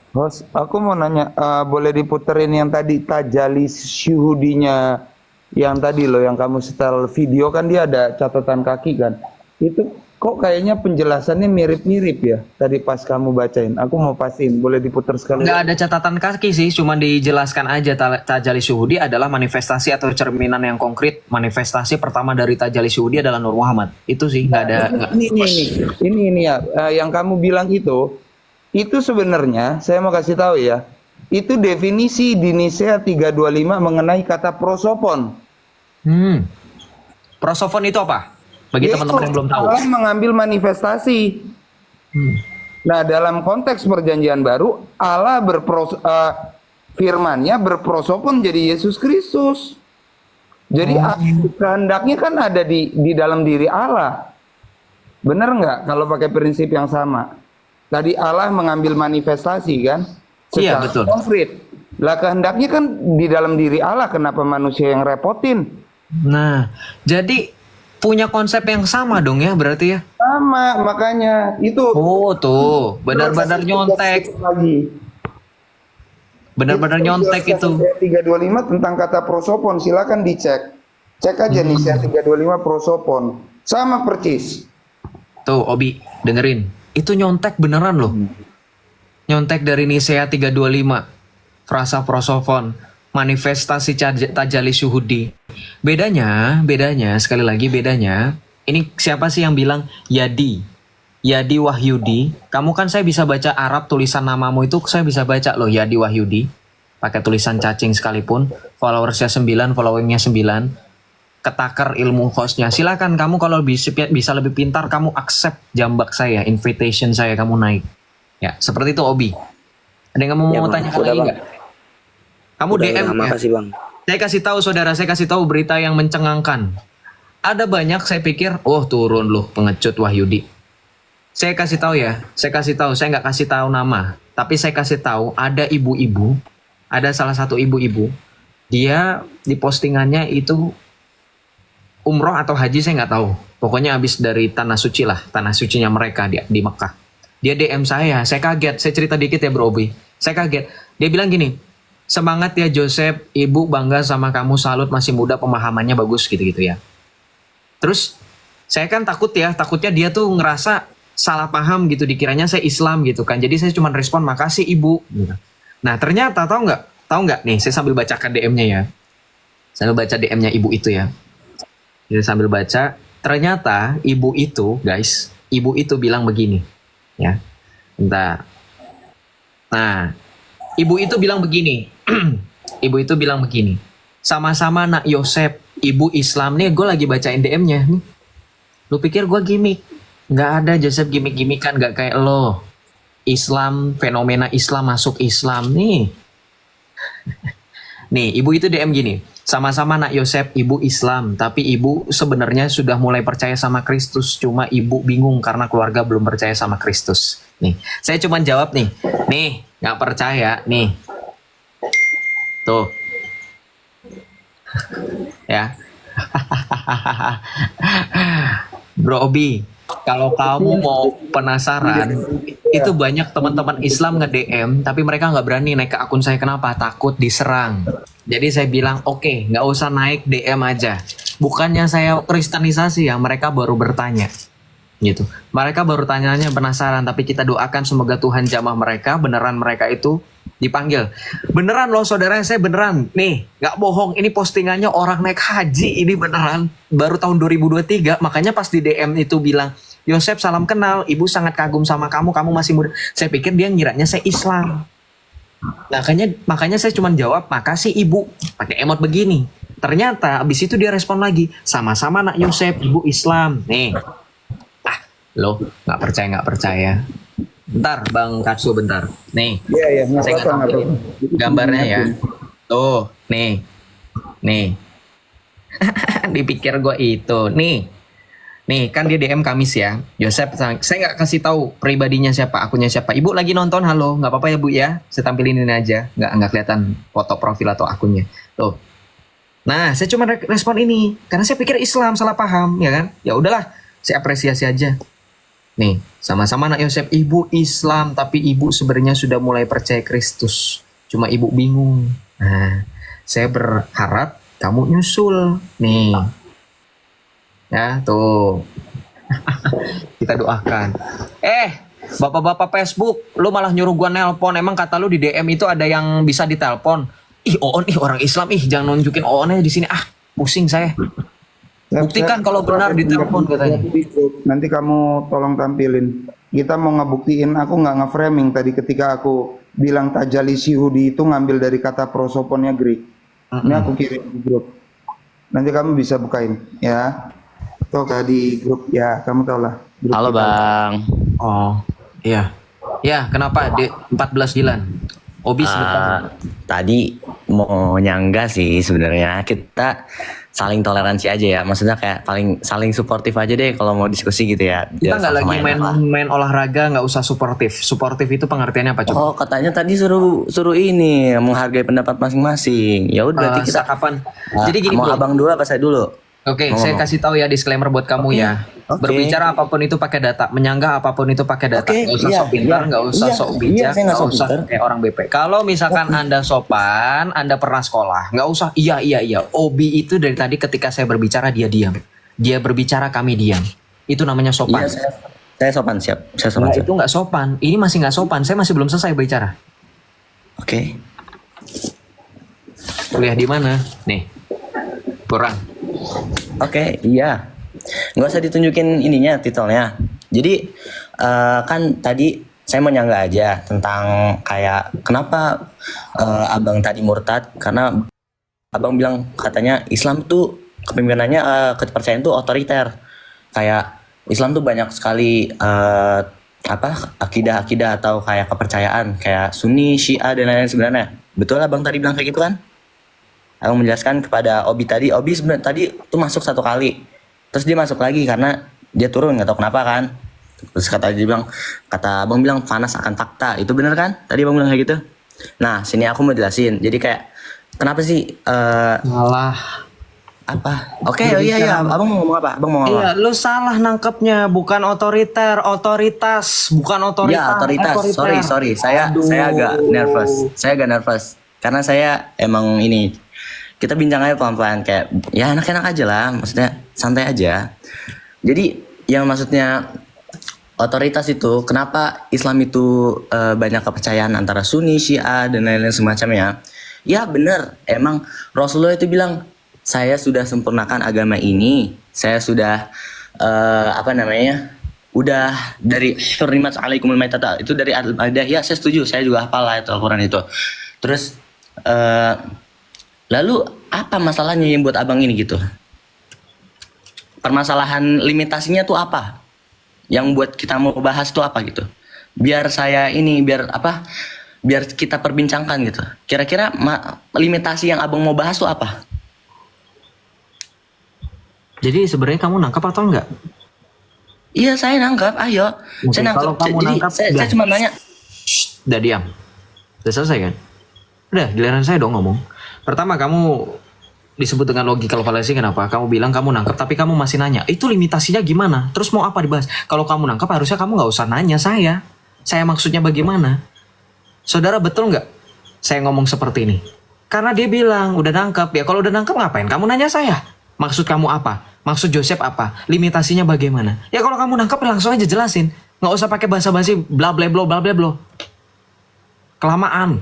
Bos, aku mau nanya, boleh diputerin yang tadi tajalis syuhudinya yang tadi loh, yang kamu setel video kan dia ada catatan kaki kan? Itu kok kayaknya penjelasannya mirip-mirip ya tadi pas kamu bacain. Aku mau pastiin, boleh diputar sekali? Nggak ada catatan kaki sih, cuma dijelaskan aja tajalli syuhudi adalah manifestasi atau cerminan yang konkret. Manifestasi pertama dari tajalli syuhudi adalah Nur Muhammad. Itu sih nggak ada. Ini ya, yang kamu bilang itu sebenarnya saya mau kasih tahu ya. Itu definisi di Nisea 325 mengenai kata prosopon. Prosopon itu apa? Bagi teman-teman yang belum tahu. Allah mengambil manifestasi. Nah, dalam konteks perjanjian baru, Allah firman-Nya berprosopon jadi Yesus Kristus. Jadi kehendaknya kan ada di dalam diri Allah. Benar nggak kalau pakai prinsip yang sama? Tadi Allah mengambil manifestasi kan? Iya, betul. Konkret. Lah kehendaknya kan di dalam diri Allah, kenapa manusia yang repotin? Nah, jadi punya konsep yang sama dong ya berarti ya? Sama, makanya itu. Oh tuh, benar-benar nyontek. Benar-benar nyontek itu. 325 tentang kata prosopon, silakan dicek. Cek aja nih, 325 prosopon. Sama percis. Tuh, Obi, dengerin. Itu nyontek beneran loh. Nyontek dari Nisea 325. Frasa prosopon, manifestasi tajalli syuhudi. Bedanya, sekali lagi bedanya. Ini siapa sih yang bilang Yadi Wahyudi? Kamu kan saya bisa baca Arab, tulisan namamu itu saya bisa baca loh, Yadi Wahyudi. Pakai tulisan cacing sekalipun. Followersnya 9, followingnya 9. Ketakar ilmu hostnya. Silakan kamu kalau bisa lebih pintar, kamu accept jambak saya, invitation saya, kamu naik. Ya, seperti itu Obi. Ada yang kamu mau tanya lagi nggak? Kamu DM ya? Makasih Bang. Saya kasih tahu saudara, saya kasih tahu berita yang mencengangkan. Ada banyak saya pikir, oh turun loh pengecut Wahyudi. Saya kasih tahu ya, saya nggak kasih tahu nama, tapi saya kasih tahu ada ibu-ibu, ada salah satu ibu-ibu, dia di postingannya itu umroh atau haji saya nggak tahu. Pokoknya habis dari tanah suci lah, tanah sucinya mereka di Mekah. Dia DM saya kaget, saya cerita dikit ya Bro Obi. Saya kaget, dia bilang gini, semangat ya Joseph, ibu bangga sama kamu, salut masih muda, pemahamannya bagus gitu-gitu ya. Terus saya kan takutnya dia tuh ngerasa salah paham gitu, dikiranya saya Islam gitu kan. Jadi saya cuma respon makasih ibu. Gitu. Nah ternyata tahu nggak nih, saya sambil bacakan DM-nya ya. Sambil baca DM-nya ibu itu ya. Jadi sambil baca, ternyata ibu itu bilang begini ya. Bentar. Nah, ibu itu bilang begini. Ibu itu bilang begini. Sama-sama nak Yosep, ibu Islam nih, gue lagi bacain DM-nya nih. Lu pikir gue gimmick? Nggak ada Joseph gimmick-gimmickan, nggak kayak lo. Islam, fenomena Islam masuk Islam nih. Nih, ibu itu DM gini. Sama-sama nak Yosep, ibu Islam, tapi ibu sebenarnya sudah mulai percaya sama Kristus. Cuma ibu bingung karena keluarga belum percaya sama Kristus. Nih, saya cuma jawab nih. Nih, nggak percaya nih. Tuh. Ya. Bro Obi, kalau kamu mau penasaran, itu banyak teman-teman Islam nge-DM, tapi mereka nggak berani naik ke akun saya. Kenapa? Takut diserang. Jadi saya bilang, oke, nggak usah naik DM aja. Bukannya saya kristenisasi ya, mereka baru bertanya. Gitu. Mereka baru tanyanya penasaran, tapi kita doakan semoga Tuhan jamah mereka, beneran mereka itu dipanggil. Beneran loh saudara, saya beneran. Nih, nggak bohong, ini postingannya orang naik haji, ini beneran. Baru tahun 2023, makanya pas di DM itu bilang, Yosep salam kenal, ibu sangat kagum sama kamu masih muda. Saya pikir dia ngiranya saya Islam. Makanya saya cuma jawab, makasih ibu, pakai emot begini. Ternyata abis itu dia respon lagi, sama-sama nak Yosep, ibu Islam. Nih, lo nggak percaya. Bentar, Bang Katsu, bentar. Nih, saya nggak tampilin gambarnya ya. Tuh, nih. Dipikir gue itu, nih kan dia DM Kamis ya. Yosep, saya nggak kasih tahu pribadinya siapa, akunnya siapa. Ibu lagi nonton, halo, nggak apa-apa ya Bu ya. Saya tampilin ini aja, nggak kelihatan foto profil atau akunnya. Tuh. Nah, saya cuma respon ini karena saya pikir Islam, salah paham, ya kan? Ya udahlah, saya apresiasi aja. Nih, sama-sama anak Yosep, ibu Islam, tapi ibu sebenarnya sudah mulai percaya Kristus. Cuma ibu bingung. Nah, saya berharap kamu nyusul. Nih. Ya, tuh. Kita doakan. Bapak-bapak Facebook, lu malah nyuruh gua nelpon. Emang kata lu di DM itu ada yang bisa ditelepon? Ih, Oon, orang Islam, jangan nunjukin Oonnya di sini. Pusing saya. Buktikan kalau benar ditelepon katanya. Nanti kamu tolong tampilin. Kita mau ngebuktiin, aku nggak nge-framing tadi ketika aku bilang Tajali Syihudi itu ngambil dari kata prosoponnya Greek. Ini aku kirim di grup. Nanti kamu bisa bukain ya. Tuh di grup ya, kamu tau lah. Halo Bang. Oh, iya. Ya, kenapa? 14 Dilan. Obi Tadi mau nyangga sih sebenarnya kita saling toleransi aja ya. Maksudnya kayak saling suportif aja deh kalau mau diskusi gitu ya. Kita nggak lagi main olahraga, nggak usah suportif. Suportif itu pengertiannya apa coba? Oh, katanya tadi suruh ini menghargai pendapat masing-masing. Ya udah berarti kita kapan? Jadi gini, mau bro. abang dulu apa saya dulu? Oke, saya kasih tahu ya disclaimer buat kamu ya. Berbicara apapun itu pakai data, menyanggah apapun itu pakai data. Nggak usah sok pintar, nggak usah sok bijak, saya nggak nggak sok usah pintar. kayak orang BP. Kalau misalkan Anda sopan, Anda pernah sekolah, nggak usah iya. Obi itu dari tadi ketika saya berbicara dia diam, dia berbicara kami diam. Itu namanya sopan. Iya, saya sopan siap. Saya sopan Nah, siap. itu nggak sopan. Ini masih nggak sopan. Saya masih belum selesai bicara. Oke. Kuliah di mana? Nih, kurang. Oke, iya. Nggak usah ditunjukin ininya, titelnya. Jadi kan tadi saya mau nyangga aja tentang kayak kenapa abang tadi murtad, karena abang bilang katanya Islam tuh kepemimpinannya kepercayaan tuh otoriter. Kayak Islam tuh banyak sekali akidah-akidah atau kayak kepercayaan kayak Sunni, Syiah dan lain-lain sebenarnya. Betul abang tadi bilang kayak gitu kan? Aku menjelaskan kepada Obi tadi sebenarnya tadi tuh masuk 1 kali, terus dia masuk lagi karena dia turun nggak tahu kenapa kan. Terus kata abang bilang panas akan fakta, itu bener kan? Tadi abang bilang kayak gitu. Nah sini aku mau jelasin. Jadi kayak kenapa sih? Malah Apa? Oke, iya. Abang mau ngomong apa? Iya, lu salah nangkepnya, bukan otoriter, otoritas, bukan otoritas. Ya otoritas. Sorry. Saya agak nervous karena saya emang ini. Kita bincang aja pelan-pelan kayak ya enak-enak aja lah, maksudnya santai aja. Jadi yang maksudnya otoritas itu kenapa Islam itu banyak kepercayaan antara Sunni, Syiah dan lain-lain semacamnya. Ya benar, emang Rasulullah itu bilang saya sudah sempurnakan agama ini, saya sudah udah dari hurrimat alaikumul maitata itu dari Al-Maidah. Ya saya setuju, saya juga hafal ayat Al-Quran itu. Terus lalu apa masalahnya yang buat abang ini gitu? Permasalahan limitasinya tuh apa? Yang buat kita mau bahas tuh apa gitu? Biar kita perbincangkan gitu. Kira-kira limitasi yang abang mau bahas tuh apa? Jadi sebenarnya kamu nangkap atau enggak? Iya saya nangkap, ayo. Oke, Saya nangkap. kalau kamu Jadi nangkap, saya cuma nanya. Udah diam. Udah selesai kan? Udah, giliran saya dong ngomong. Pertama kamu disebut dengan logikal fallacy, kenapa? Kamu bilang kamu nangkap tapi kamu masih nanya. Itu limitasinya gimana? Terus mau apa dibahas? Kalau kamu nangkap harusnya kamu nggak usah nanya saya. Saya maksudnya bagaimana? Saudara betul nggak saya ngomong seperti ini? Karena dia bilang udah nangkap. Ya kalau udah nangkap ngapain kamu nanya saya? Maksud kamu apa? Maksud Joseph apa? Limitasinya bagaimana? Ya kalau kamu nangkap langsung aja jelasin. Nggak usah pakai basa-basi bla bla bla. Kelamaan.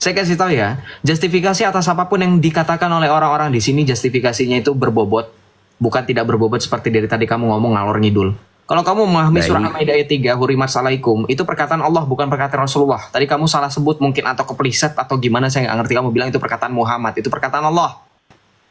Saya kasih tahu ya, justifikasi atas apapun yang dikatakan oleh orang-orang di sini, justifikasinya itu berbobot, bukan tidak berbobot seperti dari tadi kamu ngomong ngalor ngidul. Kalau kamu memahami surah Al-Maidah ayat 3, hurimat alaikum, itu perkataan Allah bukan perkataan Rasulullah. Tadi kamu salah sebut mungkin atau kepleset atau gimana, saya nggak ngerti. Kamu bilang itu perkataan Muhammad, itu perkataan Allah.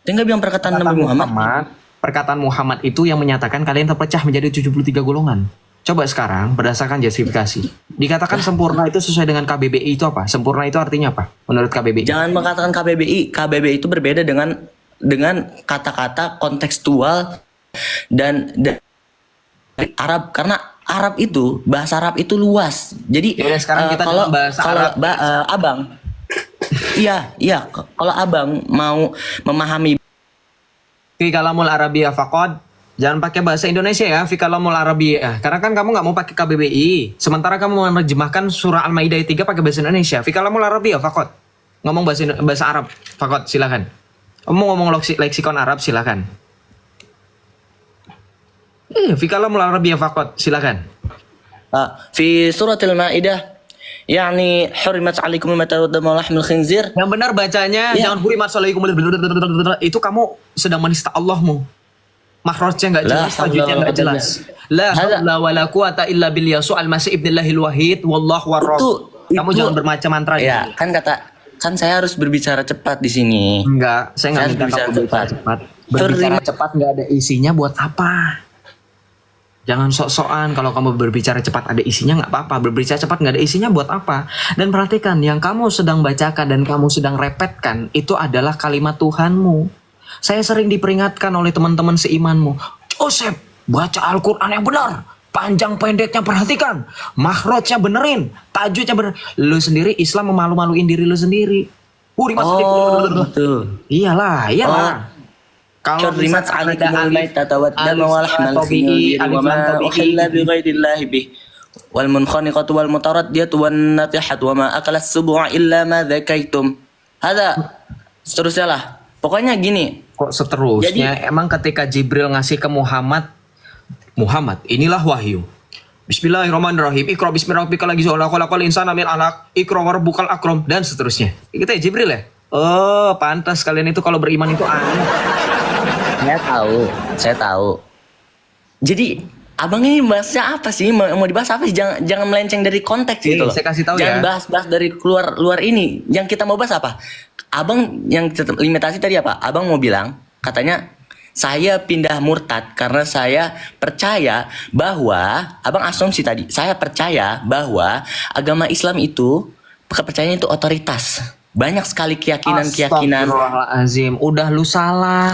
Dia nggak bilang perkataan Nabi Muhammad. Perkataan Muhammad itu yang menyatakan kalian terpecah menjadi 73 golongan. Coba sekarang berdasarkan justifikasi. Dikatakan sempurna itu sesuai dengan KBBI itu apa? Sempurna itu artinya apa? Menurut KBBI. Jangan mengatakan KBBI. KBBI itu berbeda dengan kata-kata kontekstual dan dari Arab, karena Arab itu bahasa Arab itu luas. Jadi Yaudah, sekarang kita kalau bahasa Arab. abang, iya kalau abang mau memahami Fi kalamul Arabiyah faqad. Jangan pakai bahasa Indonesia ya, fi kalamul Arabiyah. Karena kan kamu nggak mau pakai KBBI. Sementara kamu menerjemahkan surah Al-Maidah 3 pakai bahasa Indonesia. Fi kalamul Arabiyah faqad. Ngomong bahasa Arab, faqad, silakan. Kamu ngomong leksikon Arab, silakan. Fi kalamul arabiyyah faqat. Silakan. في سورة المائدة يعني حرمت عليكم الميتة والدم ولحم الخنزير. Yang benar bacanya Ya. jangan hurimat alaikum, itu kamu sedang menista Allahmu. Makhrajnya nggak La jelas, tajwidnya haula nggak wala jelas. La haula wala quwata illa billah al-masih ibnillahil wahid wallahu warrabb. Kamu jangan bermacam mantra Ya, gitu. kan saya harus berbicara cepat di sini. Enggak, saya nggak Saya minta berbicara kamu berbicara cepat. Berbicara cepat nggak ada isinya buat apa? Jangan sok-sokan kalau kamu berbicara cepat ada isinya nggak apa-apa. Berbicara cepat nggak ada isinya buat apa? Dan perhatikan, yang kamu sedang bacakan dan kamu sedang repetkan itu adalah kalimat Tuhanmu. Saya sering diperingatkan oleh teman-teman seimanmu. Joseph, baca Al-Quran yang benar. Panjang pendeknya perhatikan. Makhrajnya benerin. Tajwidnya bener. Lu sendiri Islam memalu-maluin diri lu sendiri. Gitu. Iyalah. Kalau حرمت عليكم الميتة والدم ولحم الخنزير وما أحل بغير الله به والمنخنقة والمتردية والنطيحة وما أكل السبع إلا ما ذكيتم. هذا seterusnya lah. Pokoknya gini. Kok seterusnya? Emang ketika Jibril ngasih ke Muhammad, inilah wahyu. Bismillahirrahmanirrahim. Iqra bismi rabbikal ladzi khalaqal insana min 'alaq. Iqra warabbukal akram dan seterusnya. Itu ya Jibril ya? Oh, pantas kalian itu kalau beriman itu aneh. Saya tahu. Jadi abang ini bahasnya apa sih? Mau dibahas apa sih? Jangan melenceng dari konteks gitu loh. Saya kasih tahu Jangan ya. bahas dari luar ini. Yang kita mau bahas apa? Abang yang limitasi tadi apa? Abang mau bilang katanya saya pindah murtad karena saya percaya bahwa abang asumsi tadi. Saya percaya bahwa agama Islam itu kepercayaan itu otoritas. Banyak sekali keyakinan-keyakinan. Astagfirullahaladzim, udah lu salah.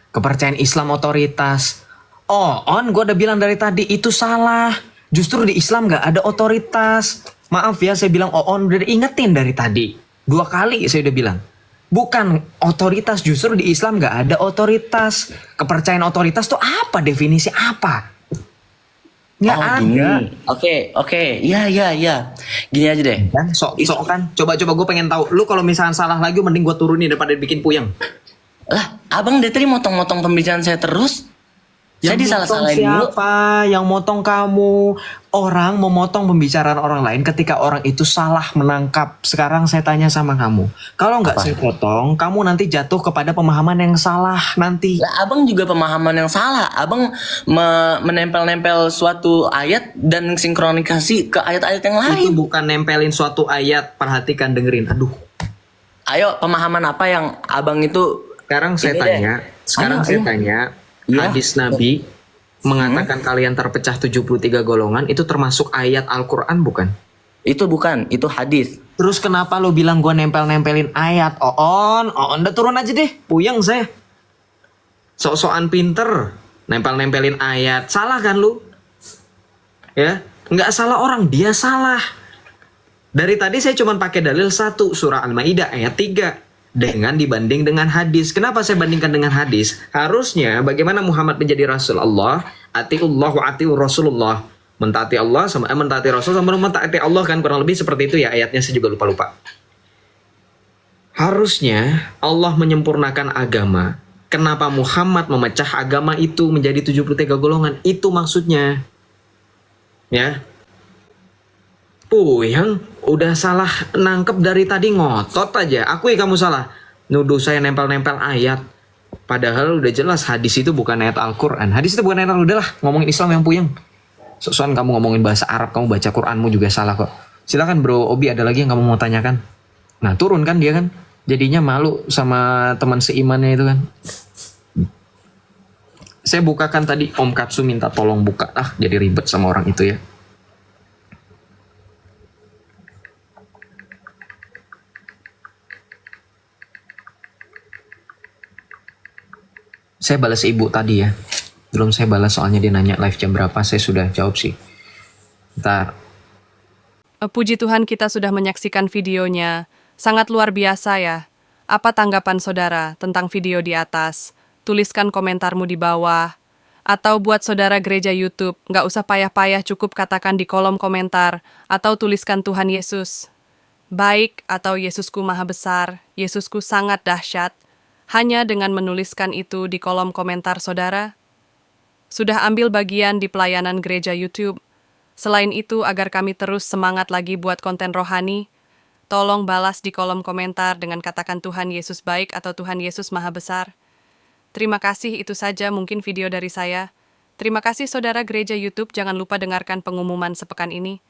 Kepercayaan Islam otoritas. Gue udah bilang dari tadi itu salah. Justru di Islam nggak ada otoritas. Maaf ya, saya bilang udah ingetin dari tadi. 2 kali saya udah bilang. Bukan otoritas, justru di Islam nggak ada otoritas. Kepercayaan otoritas tuh apa? Definisi apa? Nggak ada. Gini. Oke. Iya. Gini aja deh. Dan sok kan. Coba gue pengen tahu. Lu kalau misalnya salah lagi, mending gue turunin daripada bikin puyeng. Lah, abang dari tadi motong-motong pembicaraan saya terus. Saya disalah-salahin dulu. Siapa yang motong kamu? Orang memotong pembicaraan orang lain ketika orang itu salah menangkap. Sekarang saya tanya sama kamu. Kalau nggak saya potong, kamu nanti jatuh kepada pemahaman yang salah nanti. Lah, abang juga pemahaman yang salah. Abang menempel-nempel suatu ayat dan sinkronisasi ke ayat-ayat yang lain. Itu bukan nempelin suatu ayat. Perhatikan, dengerin. Aduh. Ayo, pemahaman apa yang abang itu... Sekarang saya tanya. Ya. Hadis Nabi mengatakan kalian terpecah 73 golongan, itu termasuk ayat Al-Quran bukan? Itu bukan, itu hadis. Terus kenapa lo bilang gue nempel-nempelin ayat? Udah turun aja deh, puyeng saya. Sok-sokan pinter, nempel-nempelin ayat. Salah kan lu? Ya, nggak salah orang, dia salah. Dari tadi saya cuma pakai dalil 1, surah Al-Maidah ayat 3. Dengan dibanding dengan hadis. Kenapa saya bandingkan dengan hadis? Harusnya bagaimana Muhammad menjadi Rasul Allah? Atiullah wa atiur Rasulullah. Mentaati Allah sama mentaati Rasul sama mentaati Allah, kan kurang lebih seperti itu ya ayatnya, saya juga lupa-lupa. Harusnya Allah menyempurnakan agama. Kenapa Muhammad memecah agama itu menjadi 73 golongan? Itu maksudnya. Ya. Yang udah salah nangkep dari tadi, ngotot aja. Akui kamu salah. Nuduh saya nempel-nempel ayat. Padahal udah jelas hadis itu bukan ayat Al-Quran. Hadis itu bukan ayat Al-Quran. Udahlah, ngomongin Islam yang puyeng. Sosokan kamu ngomongin bahasa Arab, kamu baca Quranmu juga salah kok. Silakan Bro Obi, ada lagi yang kamu mau tanyakan? Nah, turun kan dia kan. Jadinya malu sama teman seimannya itu kan. Saya bukakan tadi, Om Katsu minta tolong buka. Jadi ribet sama orang itu ya. Saya balas ibu tadi ya. Belum saya balas soalnya dia nanya live jam berapa. Saya sudah jawab sih. Ntar. Puji Tuhan kita sudah menyaksikan videonya. Sangat luar biasa ya. Apa tanggapan saudara tentang video di atas? Tuliskan komentarmu di bawah. Atau buat saudara gereja YouTube, nggak usah payah-payah, cukup katakan di kolom komentar. Atau tuliskan Tuhan Yesus. Baik atau Yesusku Maha Besar, Yesusku sangat dahsyat. Hanya dengan menuliskan itu di kolom komentar saudara, sudah ambil bagian di pelayanan gereja YouTube. Selain itu, agar kami terus semangat lagi buat konten rohani, tolong balas di kolom komentar dengan katakan Tuhan Yesus baik atau Tuhan Yesus Maha Besar. Terima kasih, itu saja mungkin video dari saya. Terima kasih saudara gereja YouTube, jangan lupa dengarkan pengumuman sepekan ini.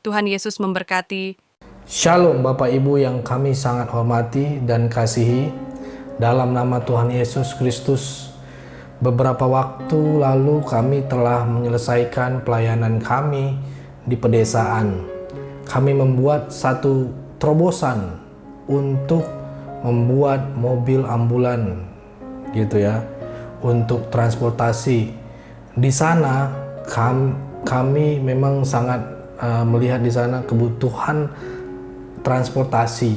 Tuhan Yesus memberkati. Shalom Bapak Ibu yang kami sangat hormati dan kasihi. Dalam nama Tuhan Yesus Kristus, beberapa waktu lalu kami telah menyelesaikan pelayanan kami di pedesaan. Kami membuat satu terobosan untuk membuat mobil ambulan gitu ya, untuk transportasi. Di sana kami memang sangat melihat di sana kebutuhan transportasi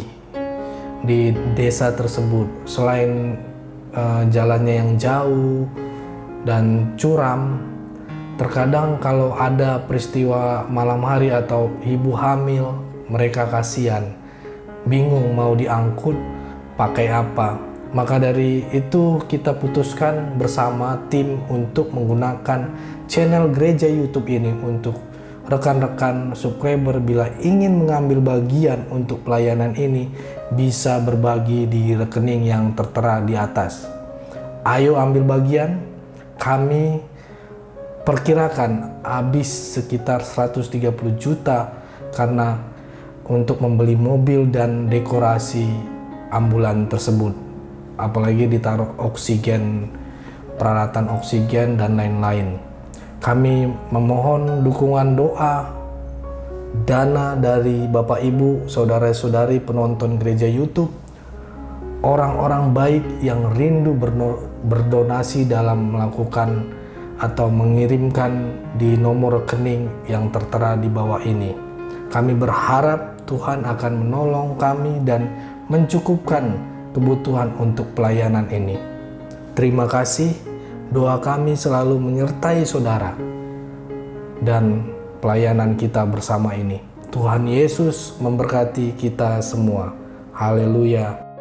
di desa tersebut. Selain jalannya yang jauh dan curam, terkadang kalau ada peristiwa malam hari atau ibu hamil, mereka kasihan, bingung mau diangkut pakai apa. Maka dari itu kita putuskan bersama tim untuk menggunakan channel gereja YouTube ini untuk rekan-rekan subscriber bila ingin mengambil bagian untuk pelayanan ini bisa berbagi di rekening yang tertera di atas. Ayo ambil bagian. Kami perkirakan habis sekitar 130 juta karena untuk membeli mobil dan dekorasi ambulan tersebut. Apalagi ditaruh oksigen, peralatan oksigen dan lain-lain. Kami memohon dukungan doa, dana dari Bapak Ibu, saudara-saudari penonton gereja YouTube, orang-orang baik yang rindu berdonasi dalam melakukan atau mengirimkan di nomor rekening yang tertera di bawah ini. Kami berharap Tuhan akan menolong kami dan mencukupkan kebutuhan untuk pelayanan ini. Terima kasih, doa kami selalu menyertai saudara dan pelayanan kita bersama ini. Tuhan Yesus memberkati kita semua. Haleluya.